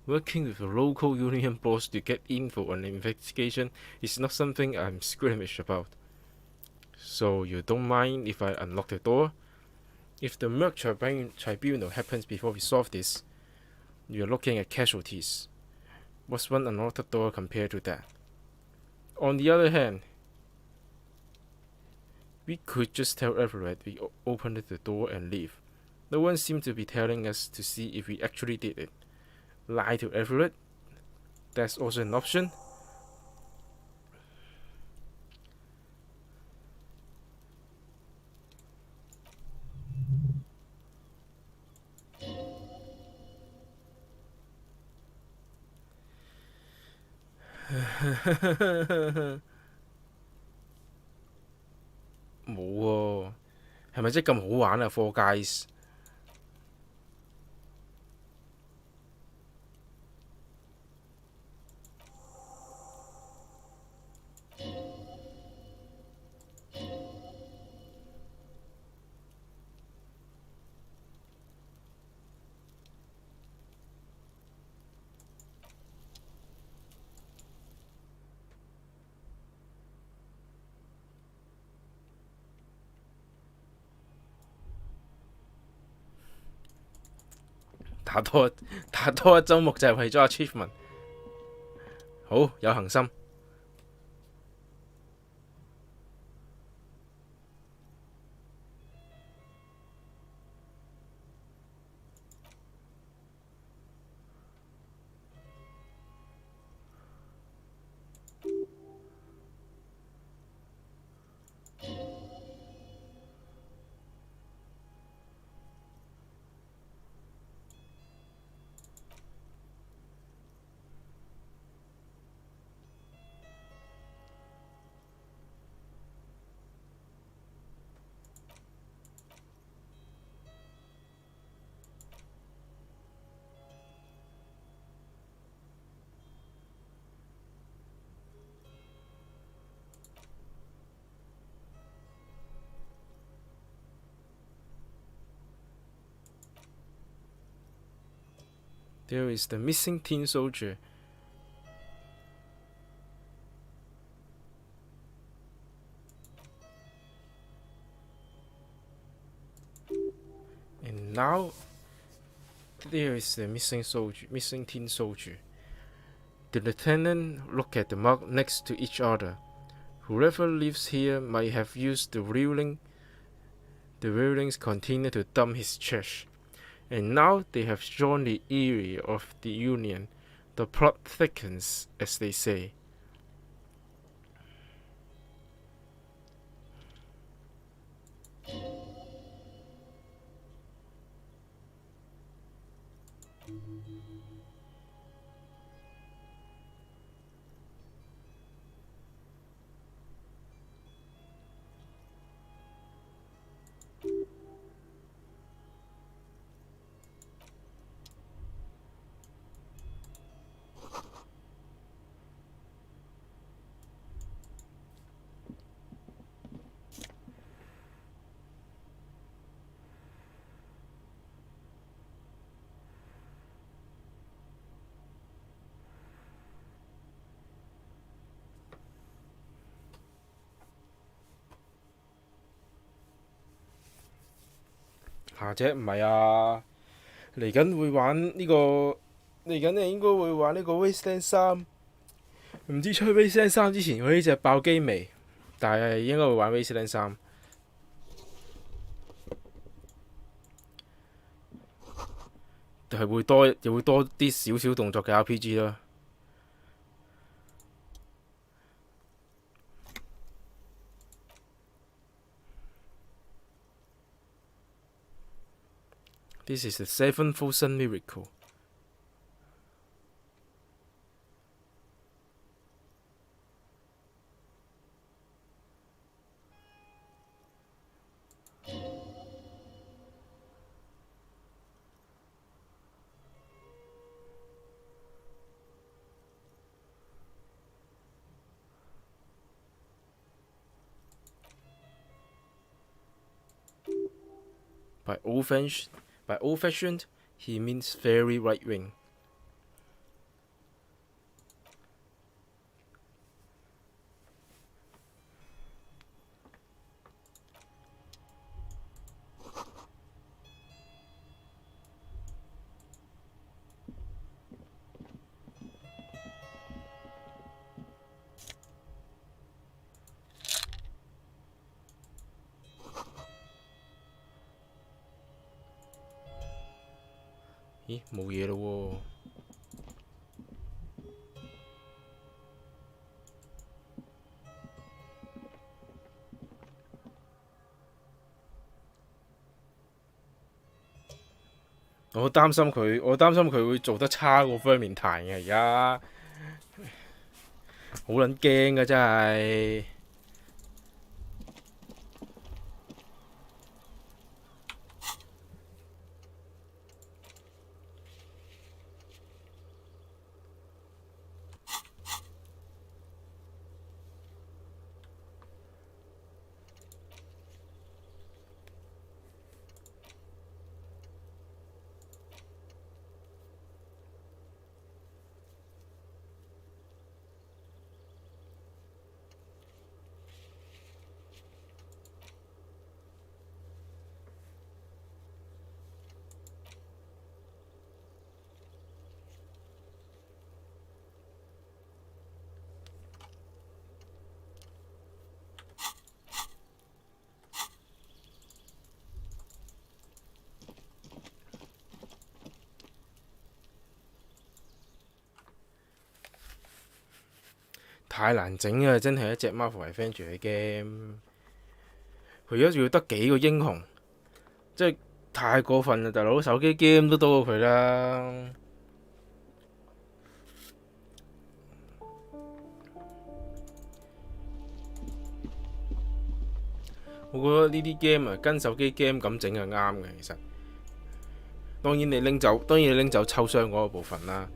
！Working with a local union boss to get info on the investigation is not something I'm squeamish about. So you don't mind if I unlock the door? If the Merc Tribunal happens before we solve this, you're looking at casualties. What's one unlocked door compared to that? On the other hand, We could just tell everyone we opened the door and leave. No one seemed to be telling us to see if we actually did it. Lie to everyone? That's also an option.冇喎，係咪真係咁好玩啊？Four Guys。打多一週目就係為咗 achievement。好有恒心。There is the missing tin soldier. And now there is the missing tin soldier. The lieutenant looked at the mark next to each other. Whoever lives here might have used the railings container to dump his trash. And now they have joined the area of the Union. The plot thickens, as they say.下姐唔係啊，嚟緊會玩呢個，嚟緊你應該會玩呢個 Wasteland 3。唔知出 Wasteland 3之前，佢呢隻爆機未？但係應該會玩 Wasteland 3。係會多，又會多啲少少動作嘅 RPG 咯。This is the 7,000 miracle. By old-fashioned, he means very right-wing. 咦，冇嘢咯喎。我擔心佢會做得差過 Vermintide 嘅而家，好撚驚㗎真係。太難整啊！真係一隻 Marvel Avenger 嘅 game，佢而家仲要得幾個英雄，即係太過分啦！大佬手機 game 都多過佢啦。我覺得呢啲 game 啊，跟手機 game 咁整係啱嘅。其實當然你拎走抽箱嗰個部分啦，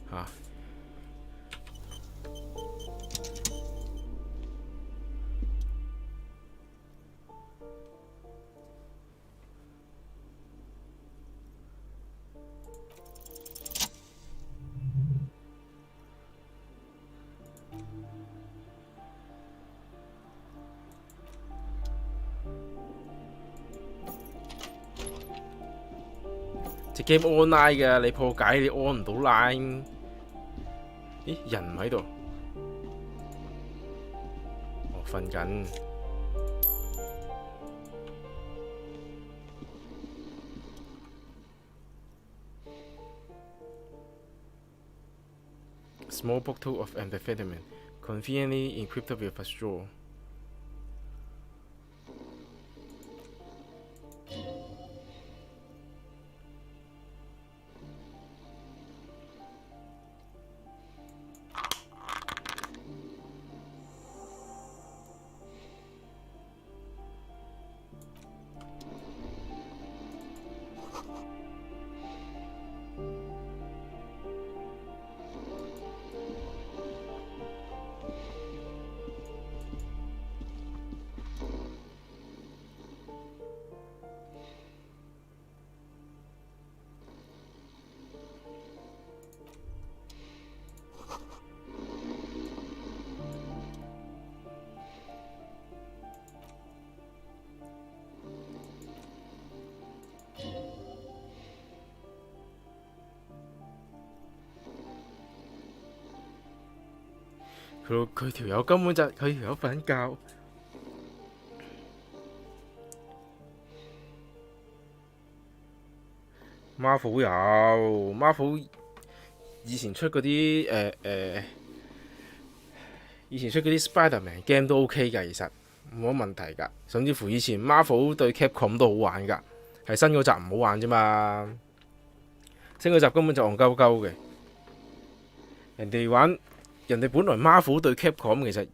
嚇。隻 game online 嘅，你破解你 on 唔到 line。咦，人唔喺度？哦，瞓緊。Small bottle of amphetamine, conveniently encrypted with a straw. 佢條友根本就佢條友瞓緊覺。Marvel 以前出嗰啲以前出嗰啲 Spiderman game 都 OK 㗎，其實冇乜問題㗎。甚至乎以前 Marvel 對 Capcom 都好玩㗎，係新嗰集唔好玩啫嘛。新嗰集根本就戇鳩鳩嘅，人哋本來 Marvel 對 Capcom 其實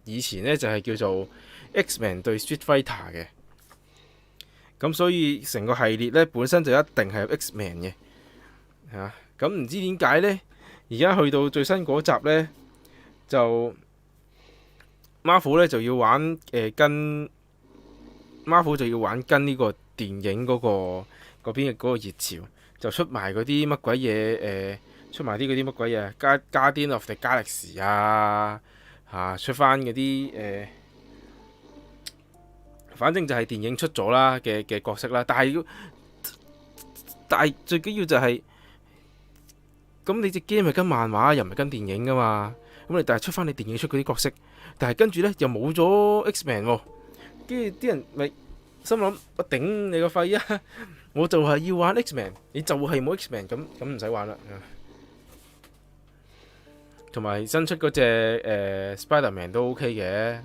以前呢就係叫做 X-Men 對 Street Fighter 嘅，咁所以成個系列呢本身就一定係有 X-Men 嘅嚇。咁唔知點解呢？而家去到最新嗰集呢，就 Marvel 呢就要玩跟 Marvel 就要玩跟呢個電影嗰邊嘅嗰個熱潮，就出埋嗰啲乜鬼嘢出埋啲嗰啲乜鬼嘢Guardian of the Galaxy 啊嚇，出翻嗰啲反正就係電影出咗啦嘅角色啦。但係最緊要就係咁，你隻 game 係跟漫畫又唔係跟電影噶嘛。咁你但係出翻你電影出嗰啲角色，但係跟住呢又冇咗 X-Men 喎。跟住啲人咪心諗我頂你個肺啊！我就係要玩 X-Men，你就係冇 X-Men，咁唔使玩啦。同埋新出嗰隻Spider-Man 都 OK 嘅，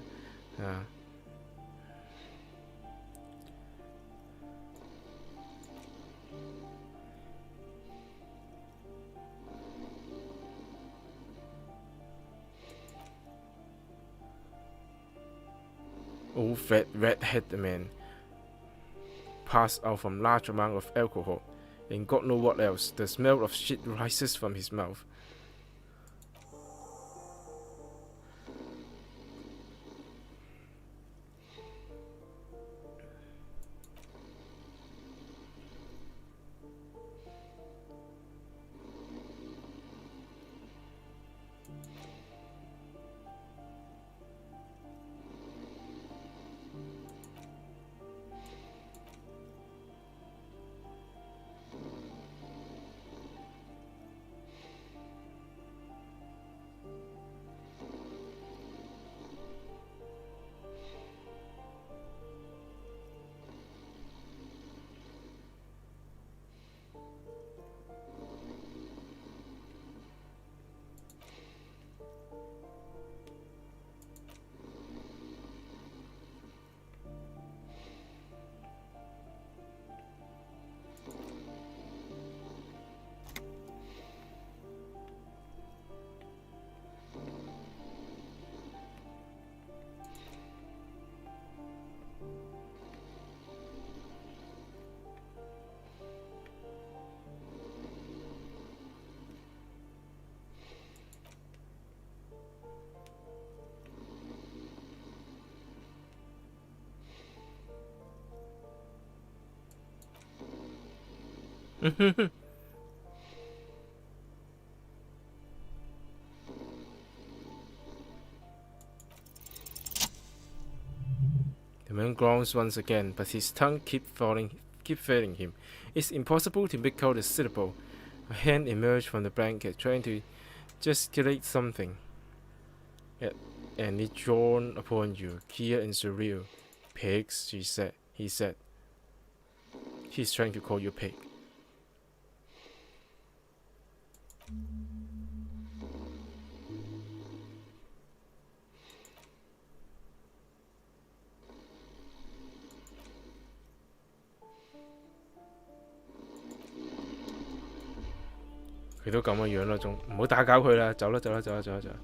啊。Old fat red-headed man passed out from large amount of alcohol, and God knows what else. The smell of shit rises from his mouth. The man groans once again, but his tongue keep failing him. It's impossible to make out a syllable. A hand emerged from the blanket, trying to gesticulate something. And it dawned upon you, clear and surreal. Pigs, he said. He's trying to call you pig. 佢都咁嘅樣啦，仲唔好打攪佢啦，走啦走啦走啦走啦走啦。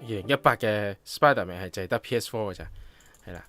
2018嘅 Spider-Man 係淨係得 PS4 嘅咋，係啦，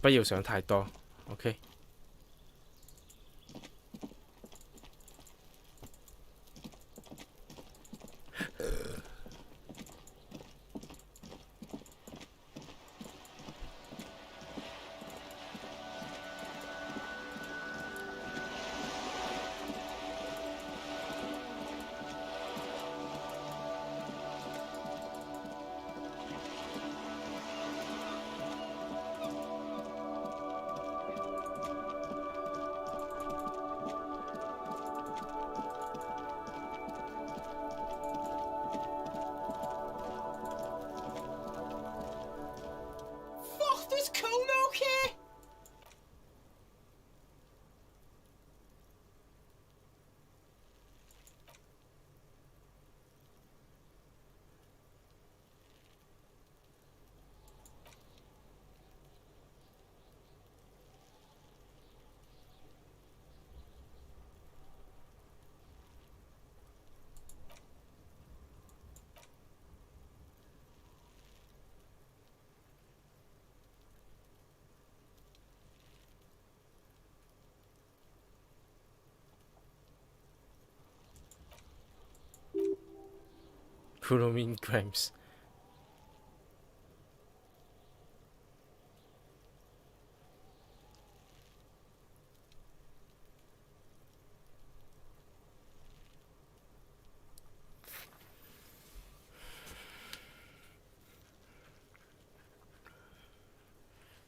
不要想太多 ，OK。Halloween crimes.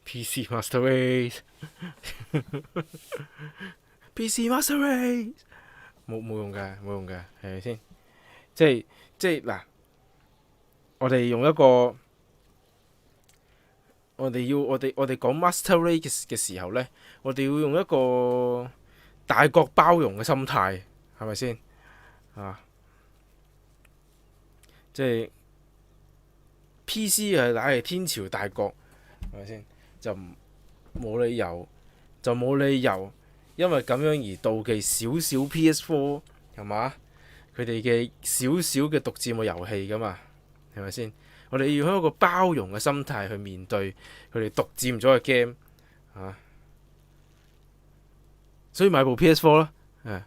PC Master Race PC Master Race 冇用㗎，冇用㗎，係咪先？即係嗱，我哋用一個我哋講 Master Race 嘅時候呢，我哋要用一個大國包容嘅心態，係咪先啊？即係 PC 係乃係天朝大國，係咪先？冇理由，因為咁樣而妒忌少少 PS4 係嘛？佢哋嘅少少嘅獨佔嘅遊戲㗎嘛，係咪先？我哋要用一個包容嘅心態去面對佢哋獨佔咗嘅 game 啊，所以買部 PS4 啦，誒。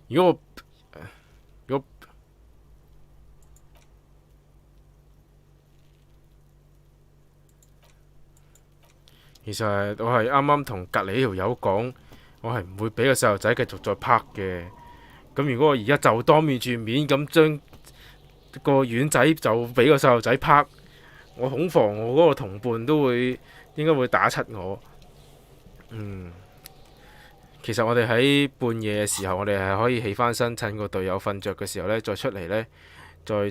如果其實我係啱啱同隔離呢條友講，我係唔會俾個細路仔繼續再拍嘅。咁如果我而家就當面住面咁將個丸仔就俾個細路仔拍，我恐防我嗰個同伴都應該會打柒我。其實我哋喺半夜嘅時候，我哋係可以起翻身，趁個隊友瞓着嘅時候呢，再出嚟呢，再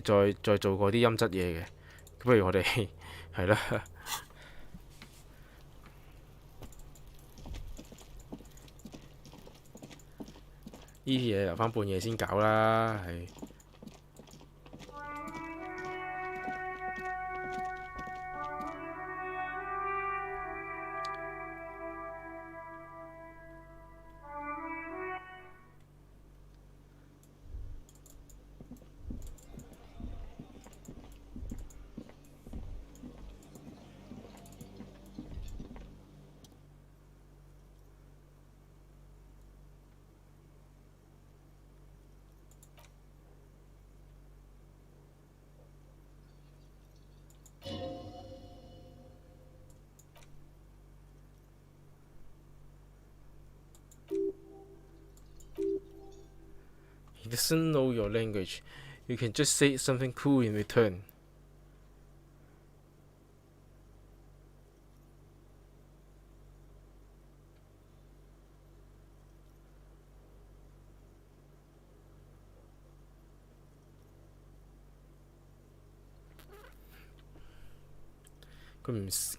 做過啲陰質嘢嘅。不如我哋係啦，呢啲嘢留翻半夜先搞啦，係。He doesn't know your language. You can just say something cool in return. 佢唔識。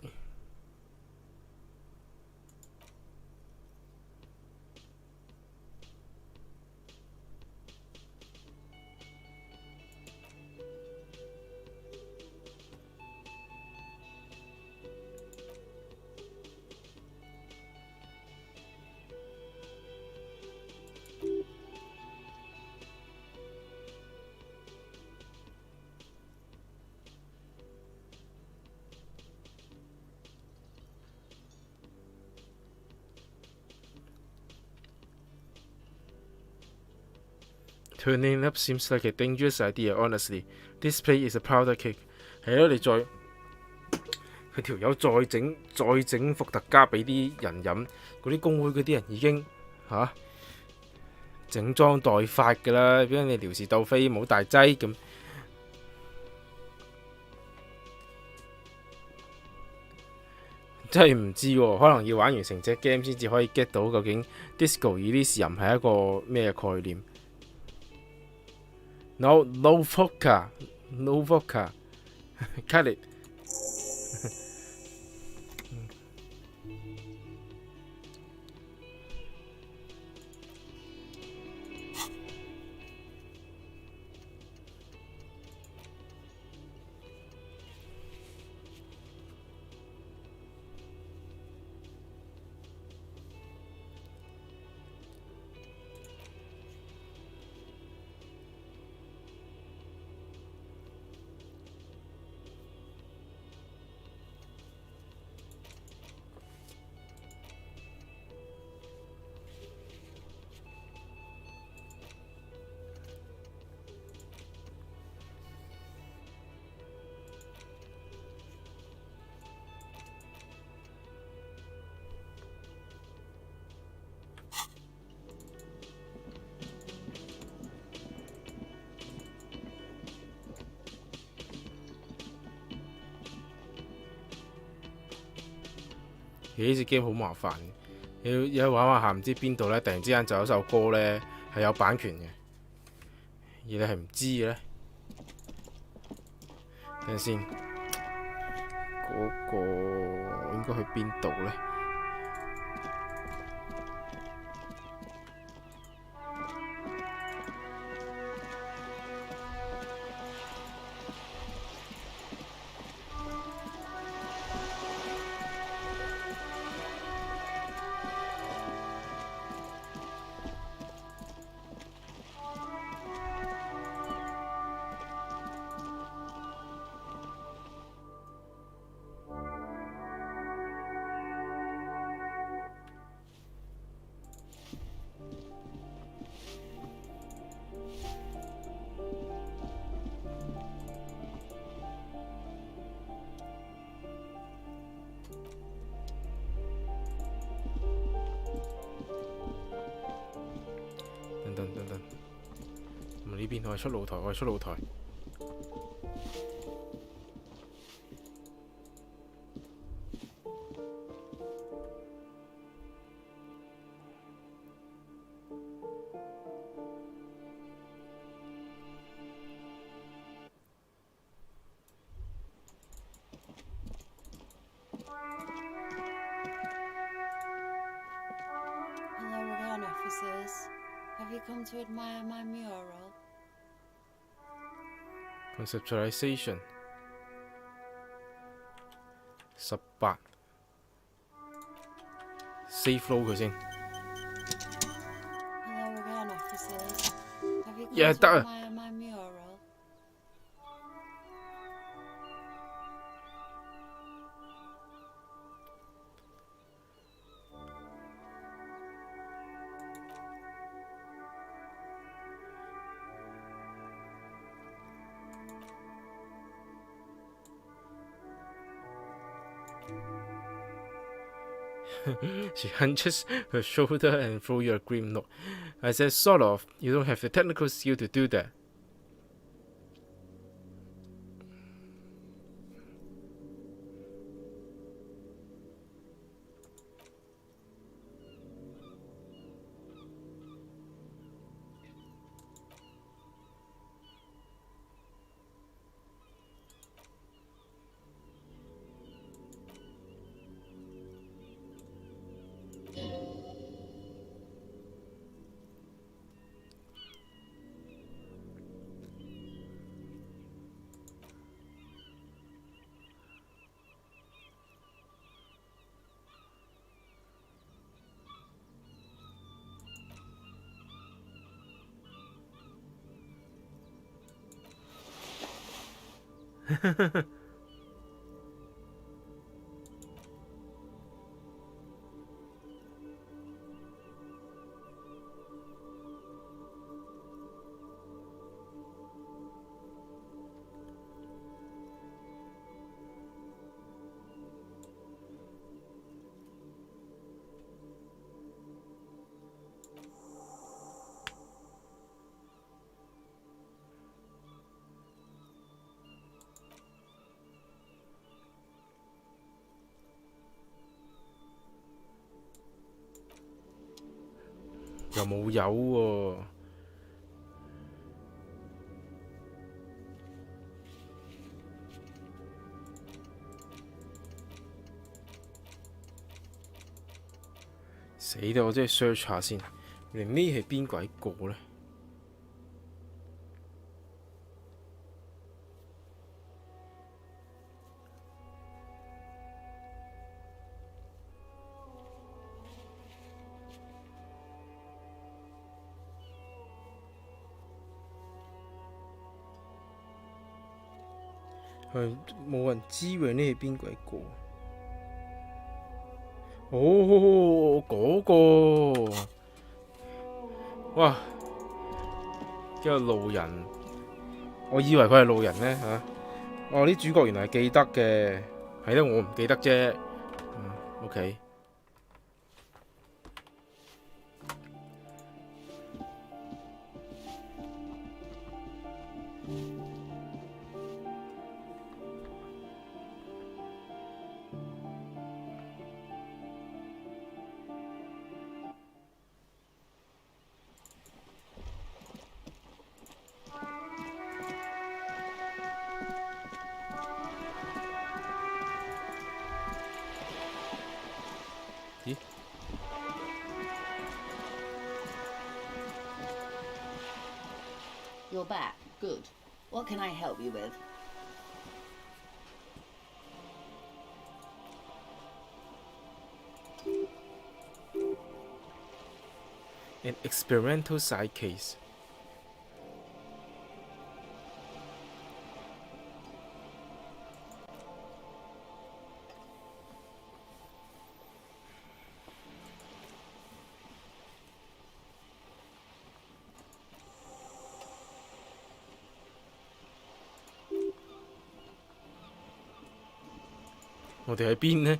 Turning up seems like a dangerous idea. Honestly, this place is a powder cake. 係咯，你佢條友再整伏特加俾啲人飲，嗰啲工會嗰啲人已經整裝待發㗎啦，俾人哋撩事鬥非，冇大劑咁。真係唔知喎，可能要玩完成隻 game 先至可以 get 到究竟 Disco Elysium 係一個咩概念。No vodka, no vodka. Cut it. 其實呢隻 game 好麻煩嘅，有玩玩下唔知邊度咧，突然之間就有首歌咧係有版權嘅，而你係唔知嘅咧。等陣先，嗰個應該去邊度咧？等，唔係呢邊，我係出露台，我係出露台。Hello again, officers. Have you come to admire my mural? Conceptualization 18 Save load 佢先。Hello again, officers. Have you come Yeah, to that- admire my mural? She hunches her shoulder and throws you a grim look. I said, sort of. You don't have the technical skill to do that.又冇油喎。死啦！我真係 search 下先，原來呢係邊鬼個呢？係冇人知喎，呢係邊鬼個？哦，嗰個，哇！一個路人，我以為佢係路人呢。嚇。哦，啲主角原來係記得嘅，係得我唔記得啫。OK。You're back. Good. What can I help you with? An experimental side case. "我哋喺邊呢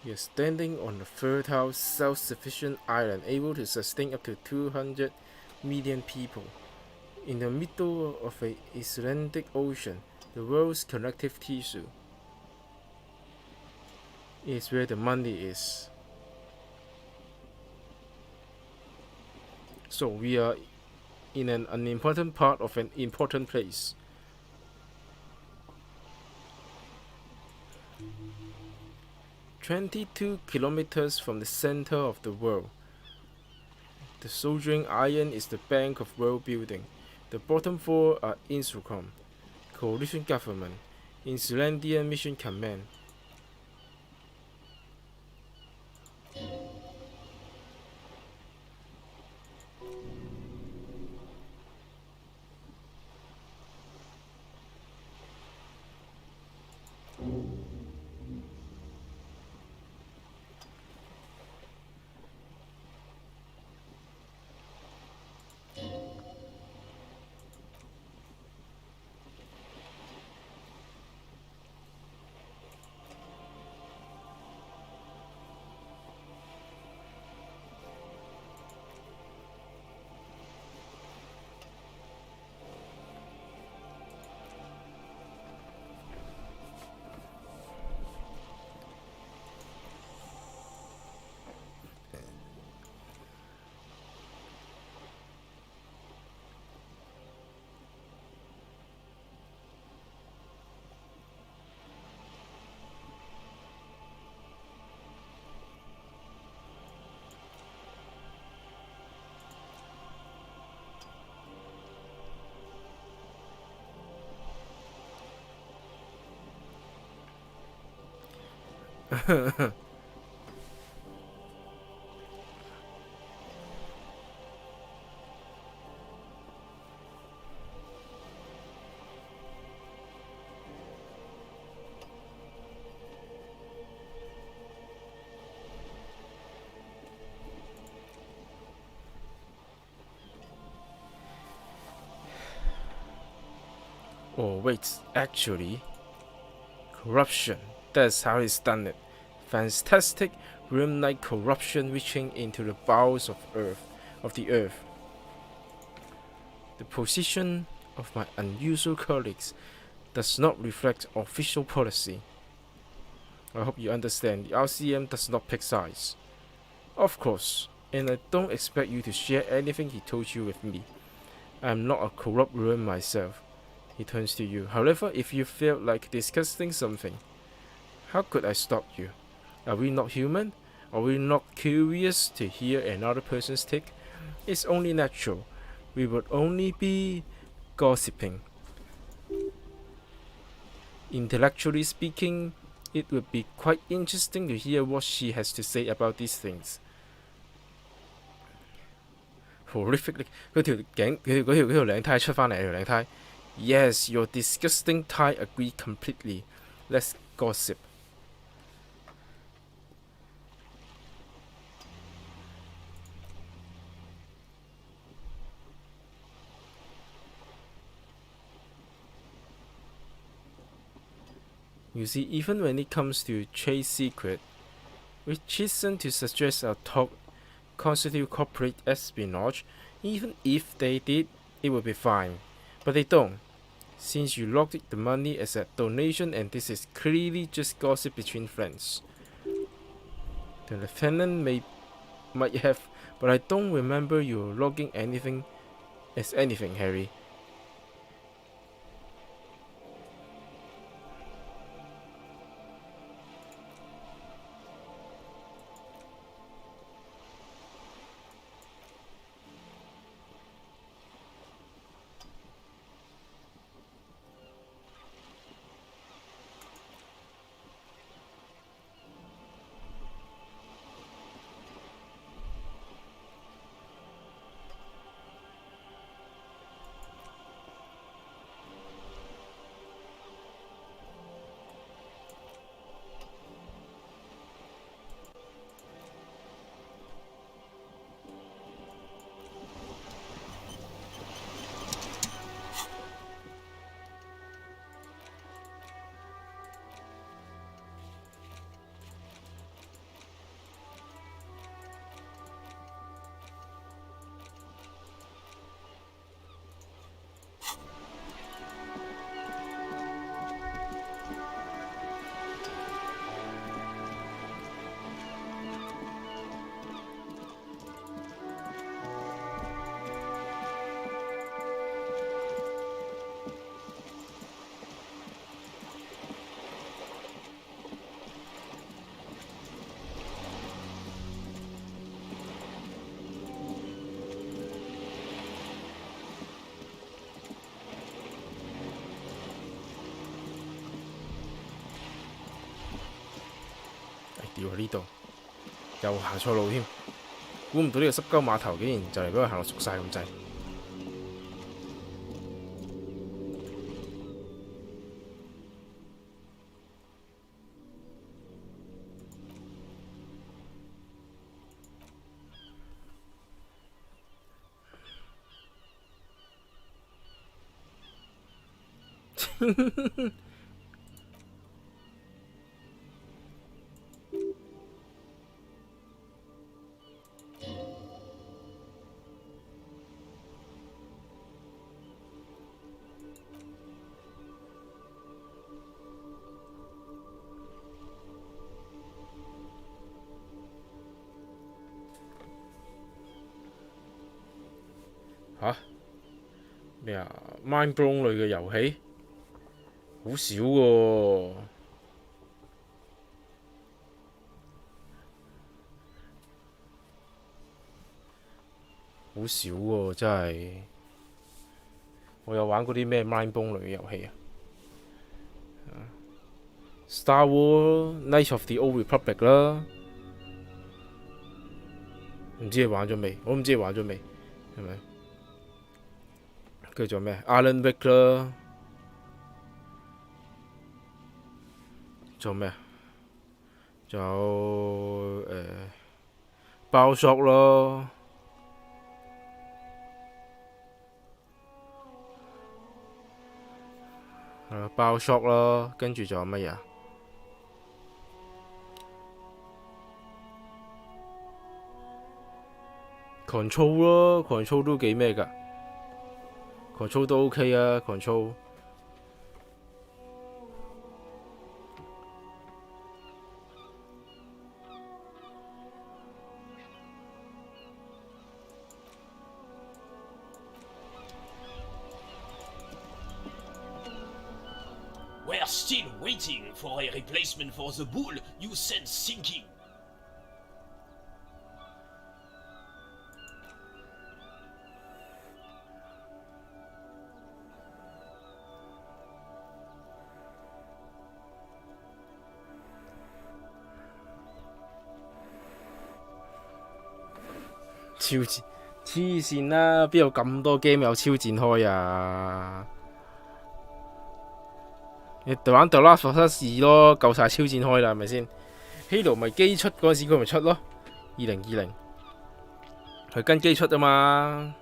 ？We are standing on a fertile, self-sufficient island able to sustain up to 200 million people. In the middle of an Atlantic Ocean, the world's connective tissue, is where the money is. So we are in an unimportant part of an important place. "22 kilometers from the center of the world. The soldering iron is the bank of world building. The bottom four are INSOCOM, Coalition Government, Insulandian Mission Command." Oh wait, actually, corruption. That's how he's done it. Fantastic worm-like corruption reaching into the bowels of the earth. The position of my unusual colleagues does not reflect official policy. I hope you understand. The RCM does not pick sides. Of course, and I don't expect you to share anything he told you with me. I am not a corrupt worm myself. He turns to you. However, if you felt like discussing something, how could I stop you? Are we not human? Are we not curious to hear another person's take? It's only natural. We would only be gossiping. Intellectually speaking, it would be quite interesting to hear what she has to say about these things. horrifically 佢條頸佢條領呔出翻嚟條領呔。Yes, your disgusting tie agree completely. Let's gossip. You see, even when it comes to trade secret, which isn't to suggest our talk constitute corporate espionage, even if they did, it would be fine. But they don't. Since you logged the money as a donation and this is clearly just gossip between friends. The lieutenant might have, but I don't remember you logging anything as anything, Harry.掉喺呢度，又行錯路添，估唔到呢個濕鳩碼頭竟然就嚟俾佢行落熟晒咁滯。吓？咩啊？Mind blown 類嘅遊戲好少喎，好少喎，真係。我有玩過啲咩 Mind blown 類嘅遊戲啊？Star Wars Knights of the Old Republic 啦，唔知你玩咗未？我唔知你玩咗未，係咪？跟住仲有咩 ？Alan Wake 啦，仲有咩啊？仲有BioShock 咯，係啦，BioShock 咯，跟住仲有乜嘢啊？Control 咯，Control 都幾咩㗎？Control 都 OK 啊，Control。We're still waiting for a replacement for the bull you sent sinking. 黐線啦！邊有咁多 game 有超展開啊？你玩《The Last of Us 2》咯，夠晒超展開啦，係咪先？Halo 咪機出嗰陣時佢咪出咯，2020佢跟機出啊嘛。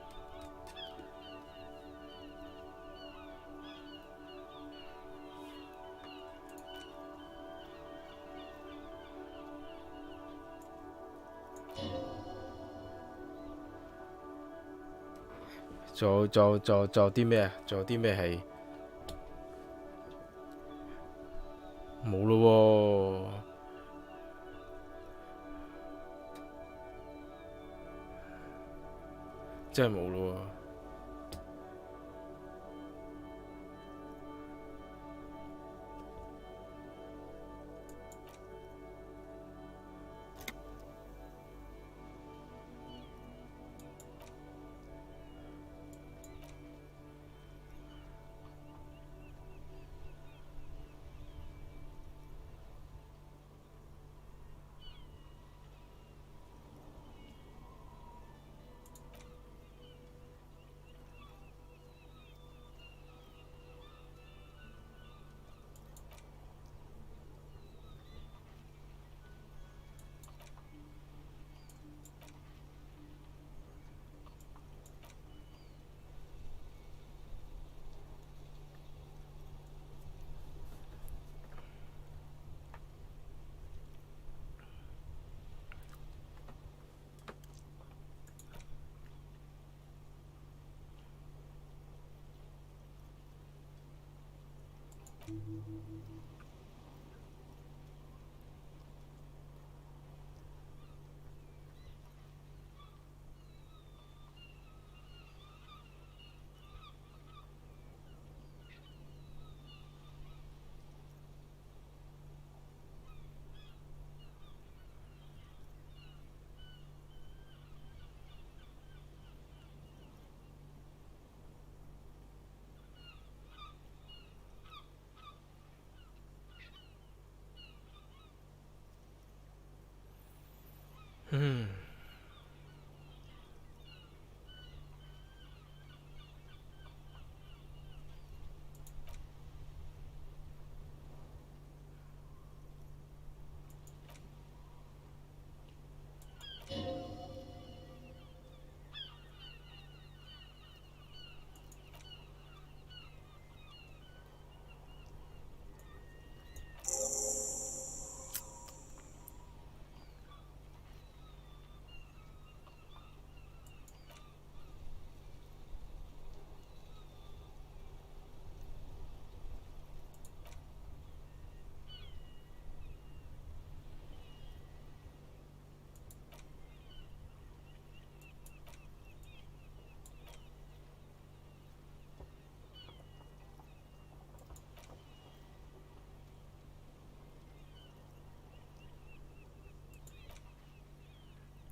仲有啲咩啊？仲有啲咩係冇咯喎，真係冇咯喎。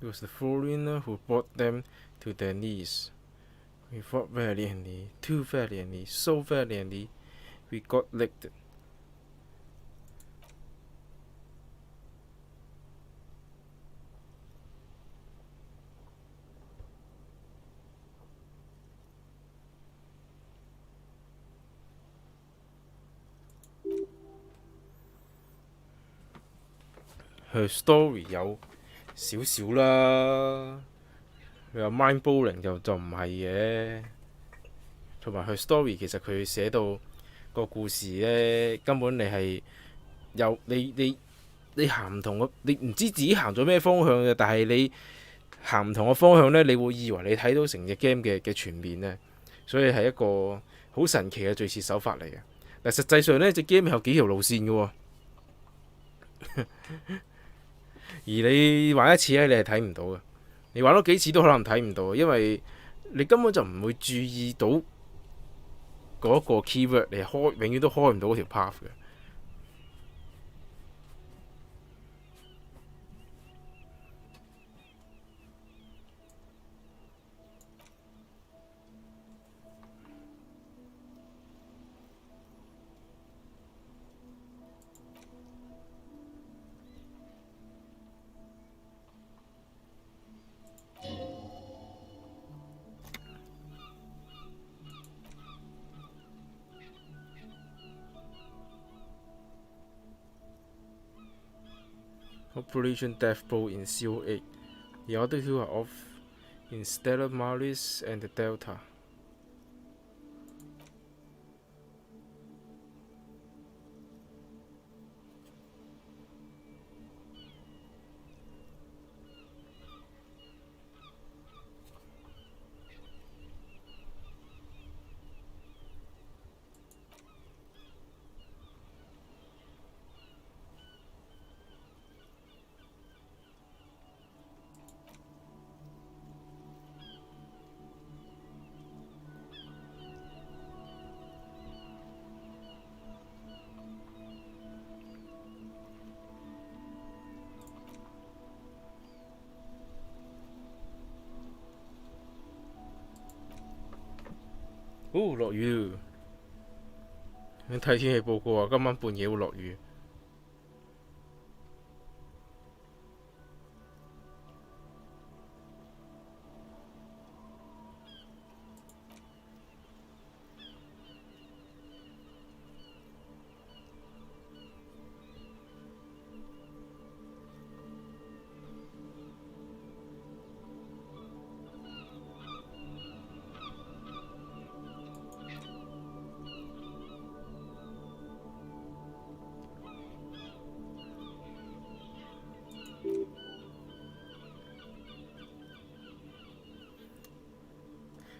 It was the foreigner who brought them to their knees. We fought valiantly, too valiantly, so valiantly, we got licked. 佢 story 有少少啦，佢話 mind blowing 就唔係嘅，同埋佢 story 其實佢寫到個故事呢，根本你係有你行唔同個，你唔知自己行咗咩方向嘅，但係你行唔同嘅方向呢，你會以為你睇到成隻 game 嘅全面呢，所以係一個好神奇嘅敘事手法嚟嘅。但實際上呢，隻 game 有幾條路線嘅喎。而你玩一次咧，你係睇唔到嘅。你玩多幾次都可能睇唔到，因為你根本就唔會注意到嗰個 keyword， 你永遠都開唔到嗰條 path 嘅。Operation Death Blow in CO8. The other two are off in Stellar Maris and the Delta.哦，落雨了！你睇天氣報告啊，今晚半夜會落雨。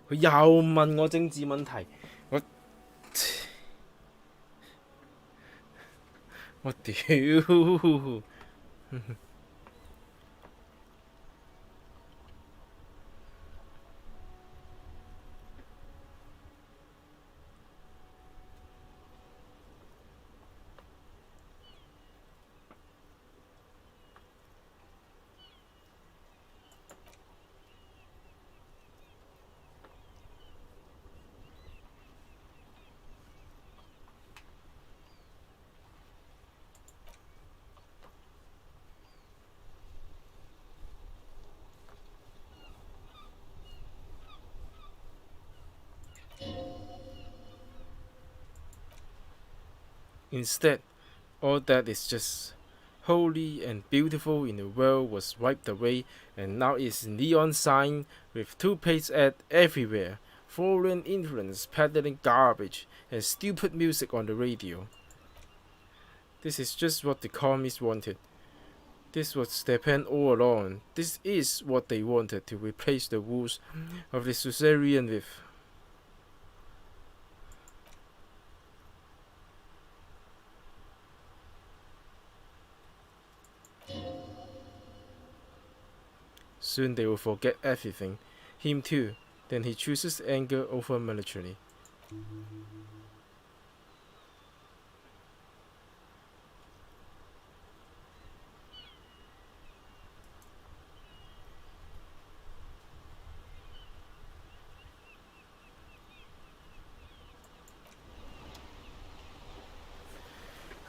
佢又問我政治問題，我屌！Instead, all that is just holy and beautiful in the world was wiped away, and now it's neon sign with toothpaste ad everywhere, foreign influence peddling garbage, and stupid music on the radio. This is just what the communists wanted. This was their plan all along. This is what they wanted, to replace the rules of the Suzerain with. Soon they will forget everything, him too. Then he chooses anger over military.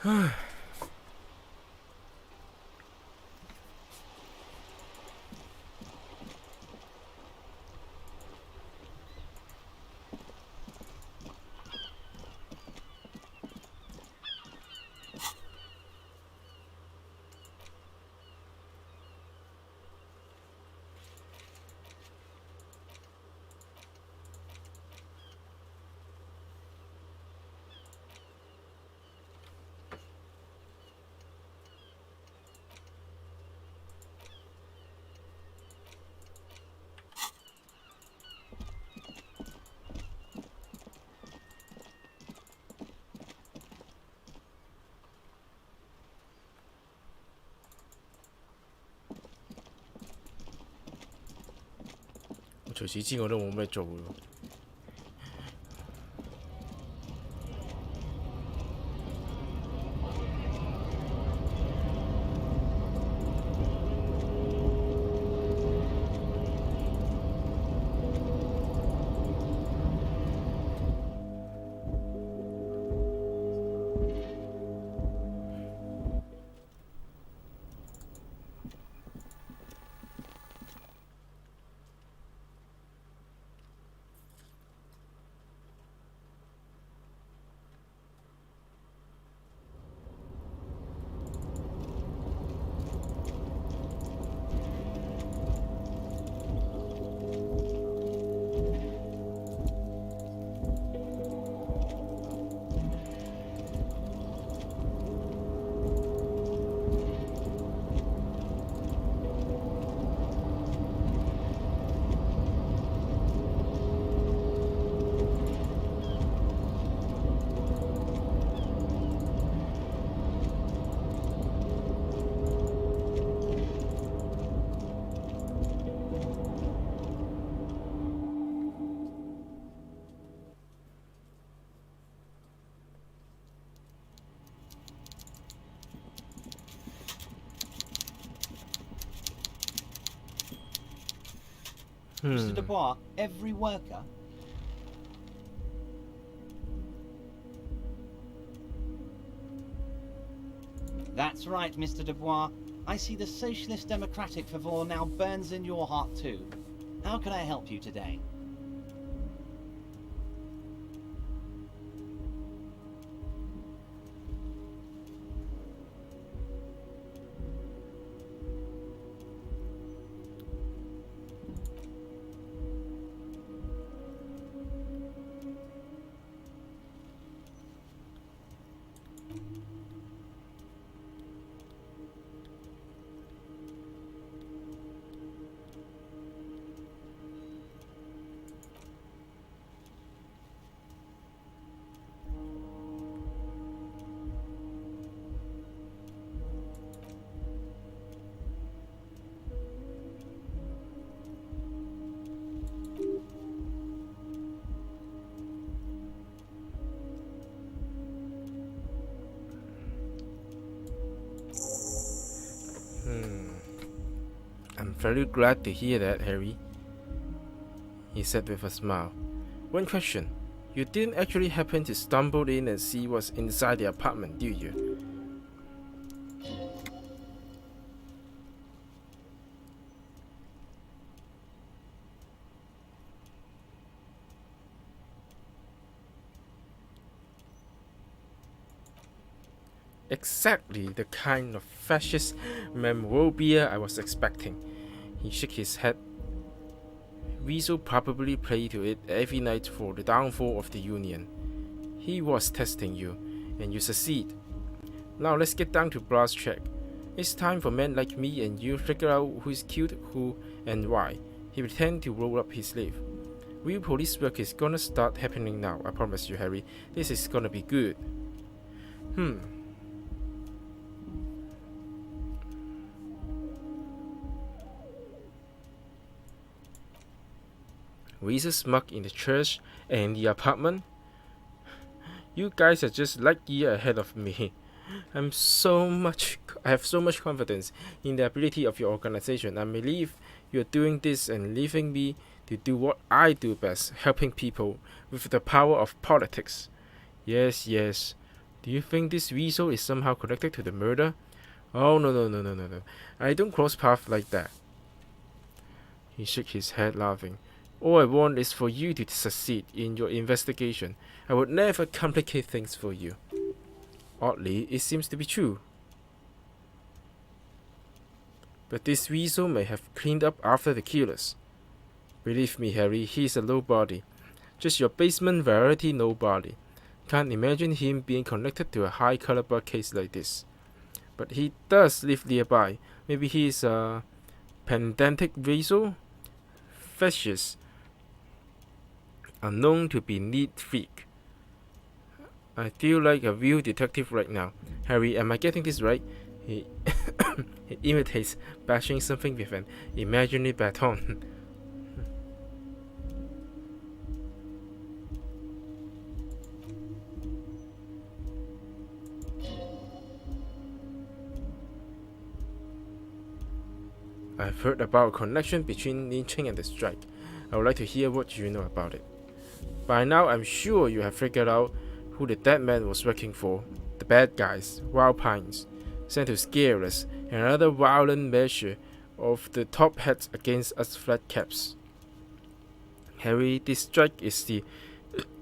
Huh. 除此之外都冇咩做咯。Mr. Dubois, every worker? That's right, Mr. Dubois. I see the socialist democratic fervor now burns in your heart too. How can I help you today? I'm very glad to hear that, Harry, he said with a smile. One question. You didn't actually happen to stumble in and see what's inside the apartment, do you? Exactly the kind of fascist memorabilia I was expecting. He shook his head. Weasel probably played to it every night for the downfall of the Union. He was testing you, and you succeed. Now let's get down to brass check. It's time for men like me and you figure out who's killed who and why. He pretended to roll up his sleeve. Real police work is gonna start happening now, I promise you, Harry. This is gonna be good. Weasel smug in the church and the apartment. You guys are just like year ahead of me. I have so much confidence in the ability of your organization. I believe you're doing this and leaving me to do what I do best, helping people with the power of politics. Yes. Do you think this Weasel is somehow connected to the murder? Oh, no. I don't cross paths like that. He shook his head, laughing. All I want is for you to succeed in your investigation. I would never complicate things for you. Oddly, it seems to be true. But this Weasel may have cleaned up after the killers. Believe me, Harry, he's a nobody. Just your basement variety nobody. Can't imagine him being connected to a high caliber case like this. But he does live nearby. Maybe he's a pedantic Weasel? Fascist. Unknown to be neat freak. I feel like a real detective right now. Harry, am I getting this right? He imitates bashing something with an imaginary baton. I've heard about a connection between lynching and the strike. I would like to hear what you know about it. By now, I'm sure you have figured out who the dead man was working for. The bad guys, Wild Pines, sent to scare us, and another violent measure of the top hats against us flat caps. Harry, this strike is the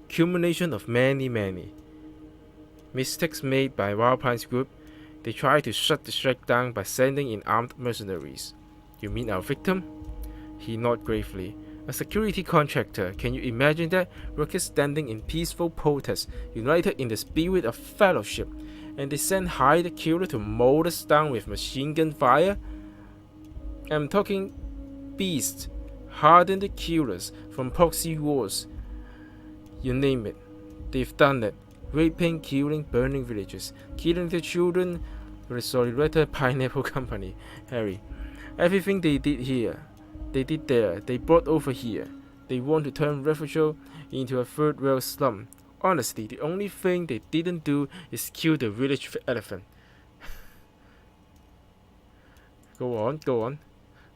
culmination of many mistakes made by Wild Pines group. They tried to shut the strike down by sending in armed mercenaries. You mean our victim? He nodded gravely. A security contractor, can you imagine that? Workers standing in peaceful protest, united in the spirit of fellowship, and they sent hired killer to mow us down with machine gun fire? I'm talking beasts, hardened killers from proxy wars. You name it. They've done it. Raping, killing, burning villages, killing the children with the Solidated Pineapple Company. Harry, everything they did here, they did there, they brought over here. They want to turn Refugio into a third world slum. Honestly, the only thing they didn't do is kill the village elephant. Go on.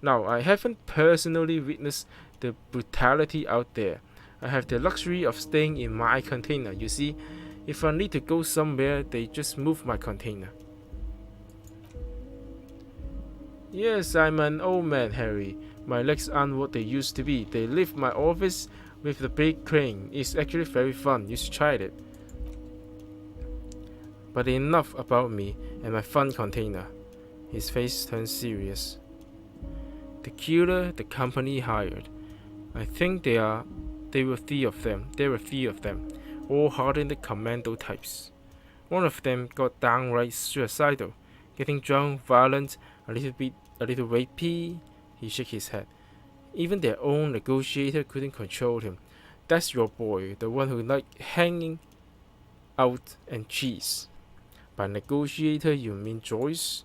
Now, I haven't personally witnessed the brutality out there. I have the luxury of staying in my container. You see, if I need to go somewhere, they just move my container. Yes, I'm an old man, Harry. My legs aren't what they used to be. They lift my office with the big crane. It's actually very fun. You should try it. But enough about me and my fun container. His face turned serious. The killer the company hired. I think there were three of them, all hardened commando types. One of them got downright suicidal, getting drunk, violent, a little rapey. He shook his head. Even their own negotiator couldn't control him. That's your boy, the one who liked hanging out and cheese. By negotiator, you mean Joyce?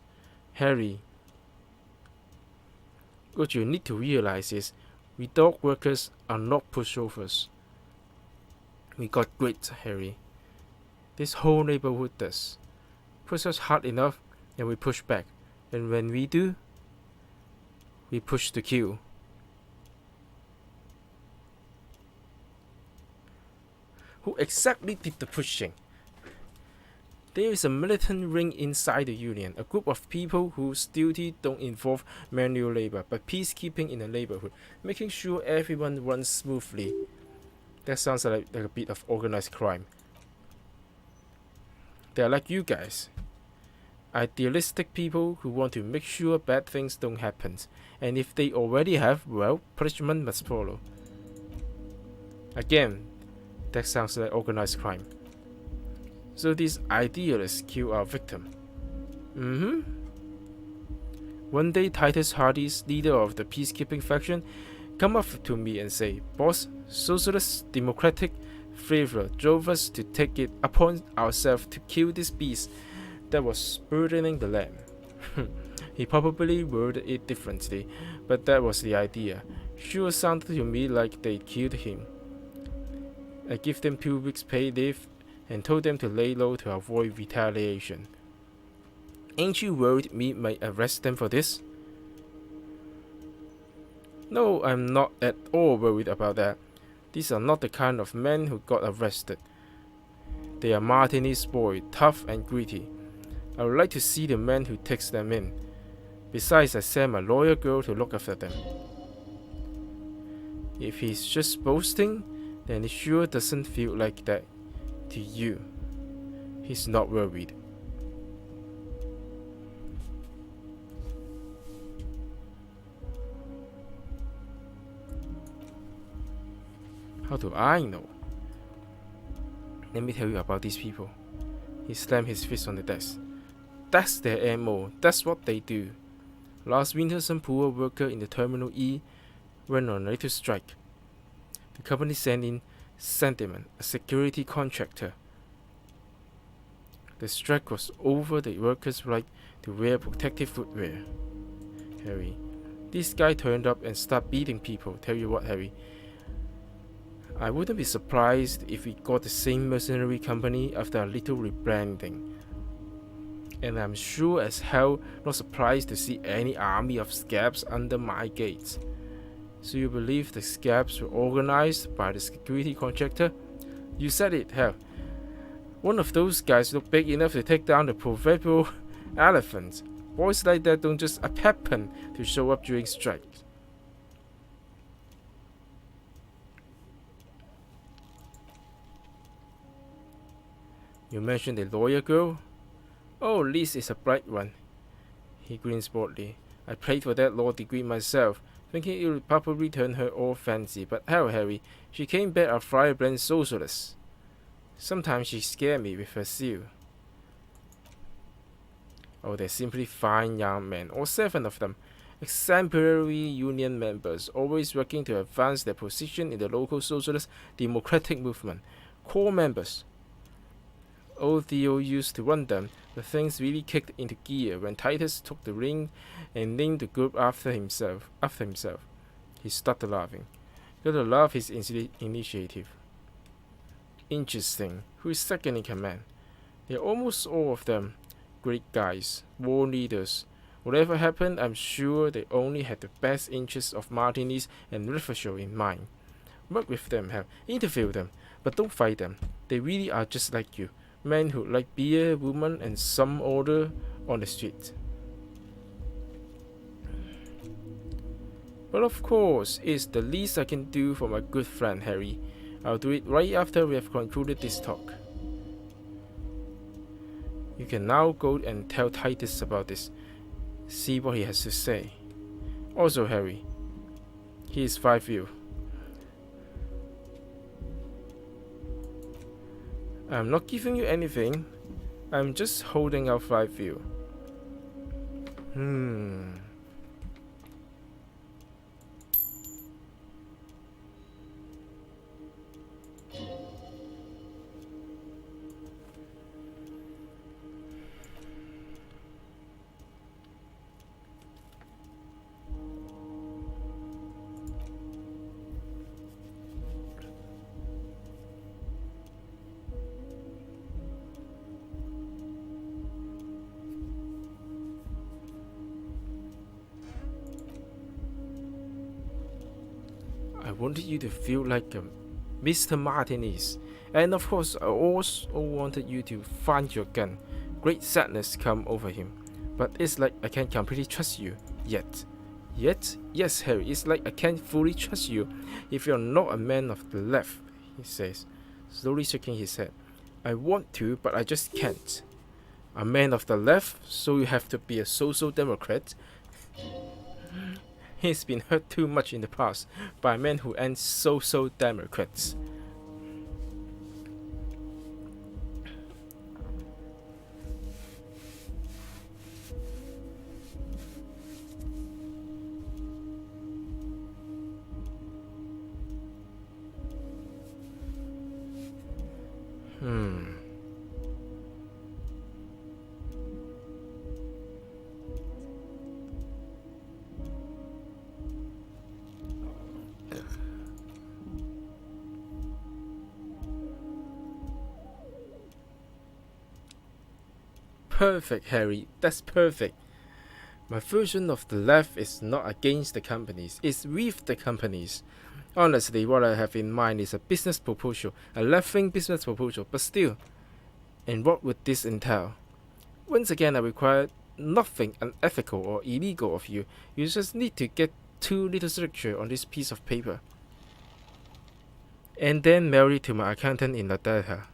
Harry, what you need to realize is, we dog workers are not pushovers. We got grit, Harry. This whole neighborhood does. Push us hard enough, and we push back. And when we do, we push to kill. Who exactly did the pushing? There is a militant ring inside the union, a group of people whose duty don't involve manual labor, but peacekeeping in the neighborhood, making sure everyone runs smoothly. That sounds like a bit of organized crime. They are like you guys. Idealistic people who want to make sure bad things don't happen, and if they already have, well, punishment must follow. Again, that sounds like organized crime. So these idealists kill our victim. One day Titus Hardy's, leader of the peacekeeping faction, come up to me and say, "Boss, socialist democratic fervor drove us to take it upon ourselves to kill this beast that was burdening the land." He probably worded it differently, but that was the idea. Sure sounded to me like they killed him. I give them 2 weeks pay leave and told them to lay low to avoid retaliation. Ain't you worried me might arrest them for this? No, I'm not at all worried about that. These are not the kind of men who got arrested. They are Martini's boy, tough and gritty. I would like to see the man who takes them in. Besides, I sent my lawyer girl to look after them. If he's just boasting, then it sure doesn't feel like that to you. He's not worried. How do I know? Let me tell you about these people. He slammed his fist on the desk. That's their MO. That's what they do. Last winter, some poor worker in the Terminal E went on a little strike. The company sent in Sentiment, a security contractor. The strike was over the workers' right to wear protective footwear. Harry, this guy turned up and started beating people. Tell you what, Harry, I wouldn't be surprised if we got the same mercenary company after a little rebranding. And I'm sure as hell not surprised to see any army of scabs under my gates. So you believe the scabs were organized by the security contractor? You said it, hell. One of those guys looked big enough to take down the proverbial elephant. Boys like that don't just happen to show up during strikes. You mentioned the lawyer girl? Oh, Liz is a bright one. He grins broadly. I prayed for that law degree myself, thinking it would probably turn her all fancy, but hell, Harry, she came back a firebrand socialist. Sometimes she scared me with her zeal. Oh, they're simply fine young men, all 7 of them, exemplary union members, always working to advance their position in the local socialist democratic movement. Core members. Old Theo used to run them, but things really kicked into gear when Titus took the ring and named the group after himself. He started laughing. Gotta love his initiative. Interesting. Who is second in command? They're almost all of them great guys, war leaders. Whatever happened, I'm sure they only had the best interests of Martinis and Rivershow in mind. Work with them, interview them, but don't fight them. They really are just like you, men who like beer, women, and some order on the street. Well, of course, it's the least I can do for my good friend Harry. I'll do it right after we have concluded this talk. You can now go and tell Titus about this. See what he has to say. Also, Harry, he is 5U. I'm not giving you anything. I'm just holding out 5U. I wanted you to feel like a Mr. Martinez, and of course I also wanted you to find your gun. Great sadness come over him, but it's like I can't completely trust you yet. Yes, Harry, it's like I can't fully trust you if you're not a man of the left, he says, slowly shaking his head. I want to, but I just can't. A man of the left, so you have to be a social democrat? He's been hurt too much in the past by men who ain't social democrats. Perfect, Harry. That's perfect. My version of the left is not against the companies, it's with the companies. Honestly, what I have in mind is a business proposal, a left-wing business proposal, but still. And what would this entail? Once again, I require nothing unethical or illegal of you. You just need to get 2 little signature on this piece of paper. And then mail it to my accountant in La Delta.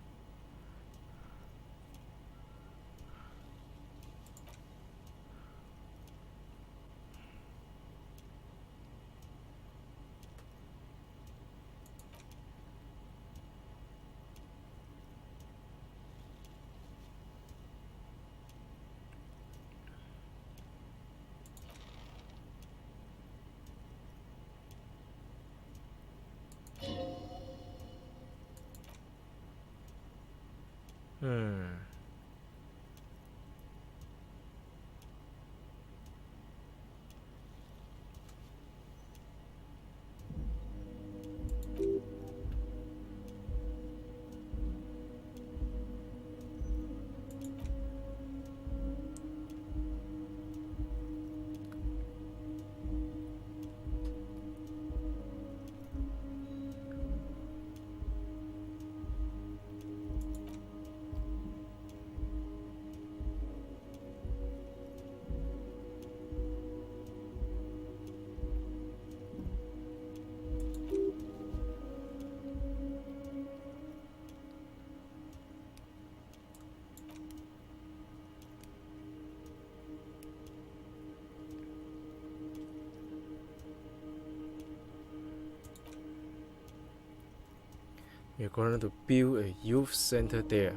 We're going to build a youth center there.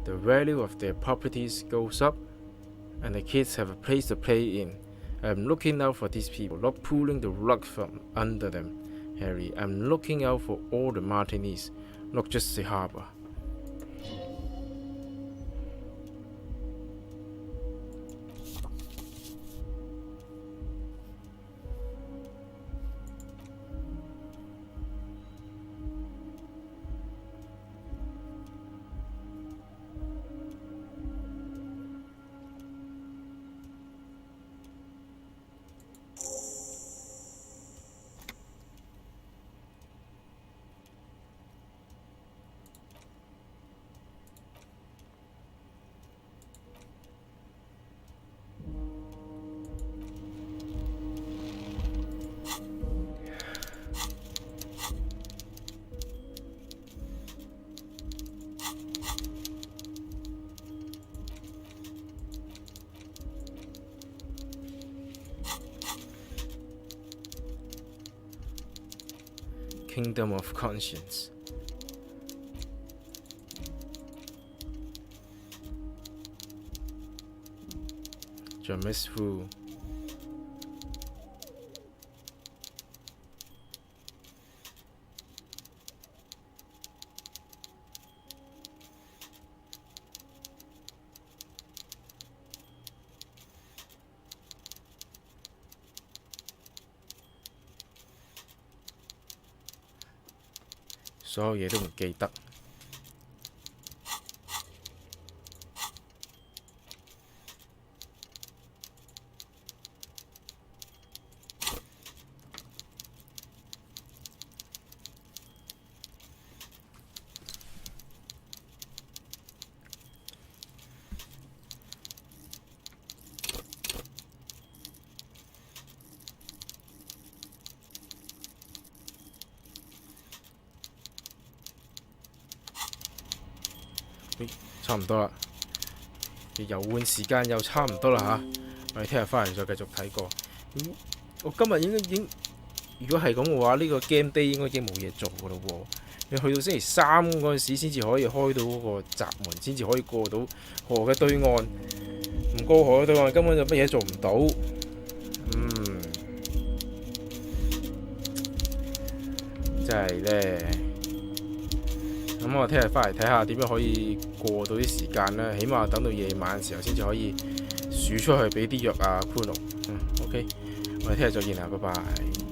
The value of their properties goes up, and the kids have a place to play in. I'm looking out for these people, not pulling the rug from under them, Harry. I'm looking out for all the Martinis, not just the harbor. Kingdom of Conscience。James Fu。所有嘢都唔記得。差唔多啦，遊玩時間又差唔多啦嚇，我哋聽日翻嚟再繼續睇過。我今日已經，如果係咁嘅話，呢個 game day 應該已經冇嘢做噶咯喎。你去到星期三嗰陣時先至可以開到嗰個閘門，先至可以過到河嘅對岸。唔過河嘅對岸根本就乜嘢做唔到。真係咧。咁我聽日翻嚟睇下點樣可以過到啲時間啦，起碼等到夜晚嘅時候先至可以數出去俾啲藥啊，骷髏。OK， 我哋聽日再見啦，拜拜。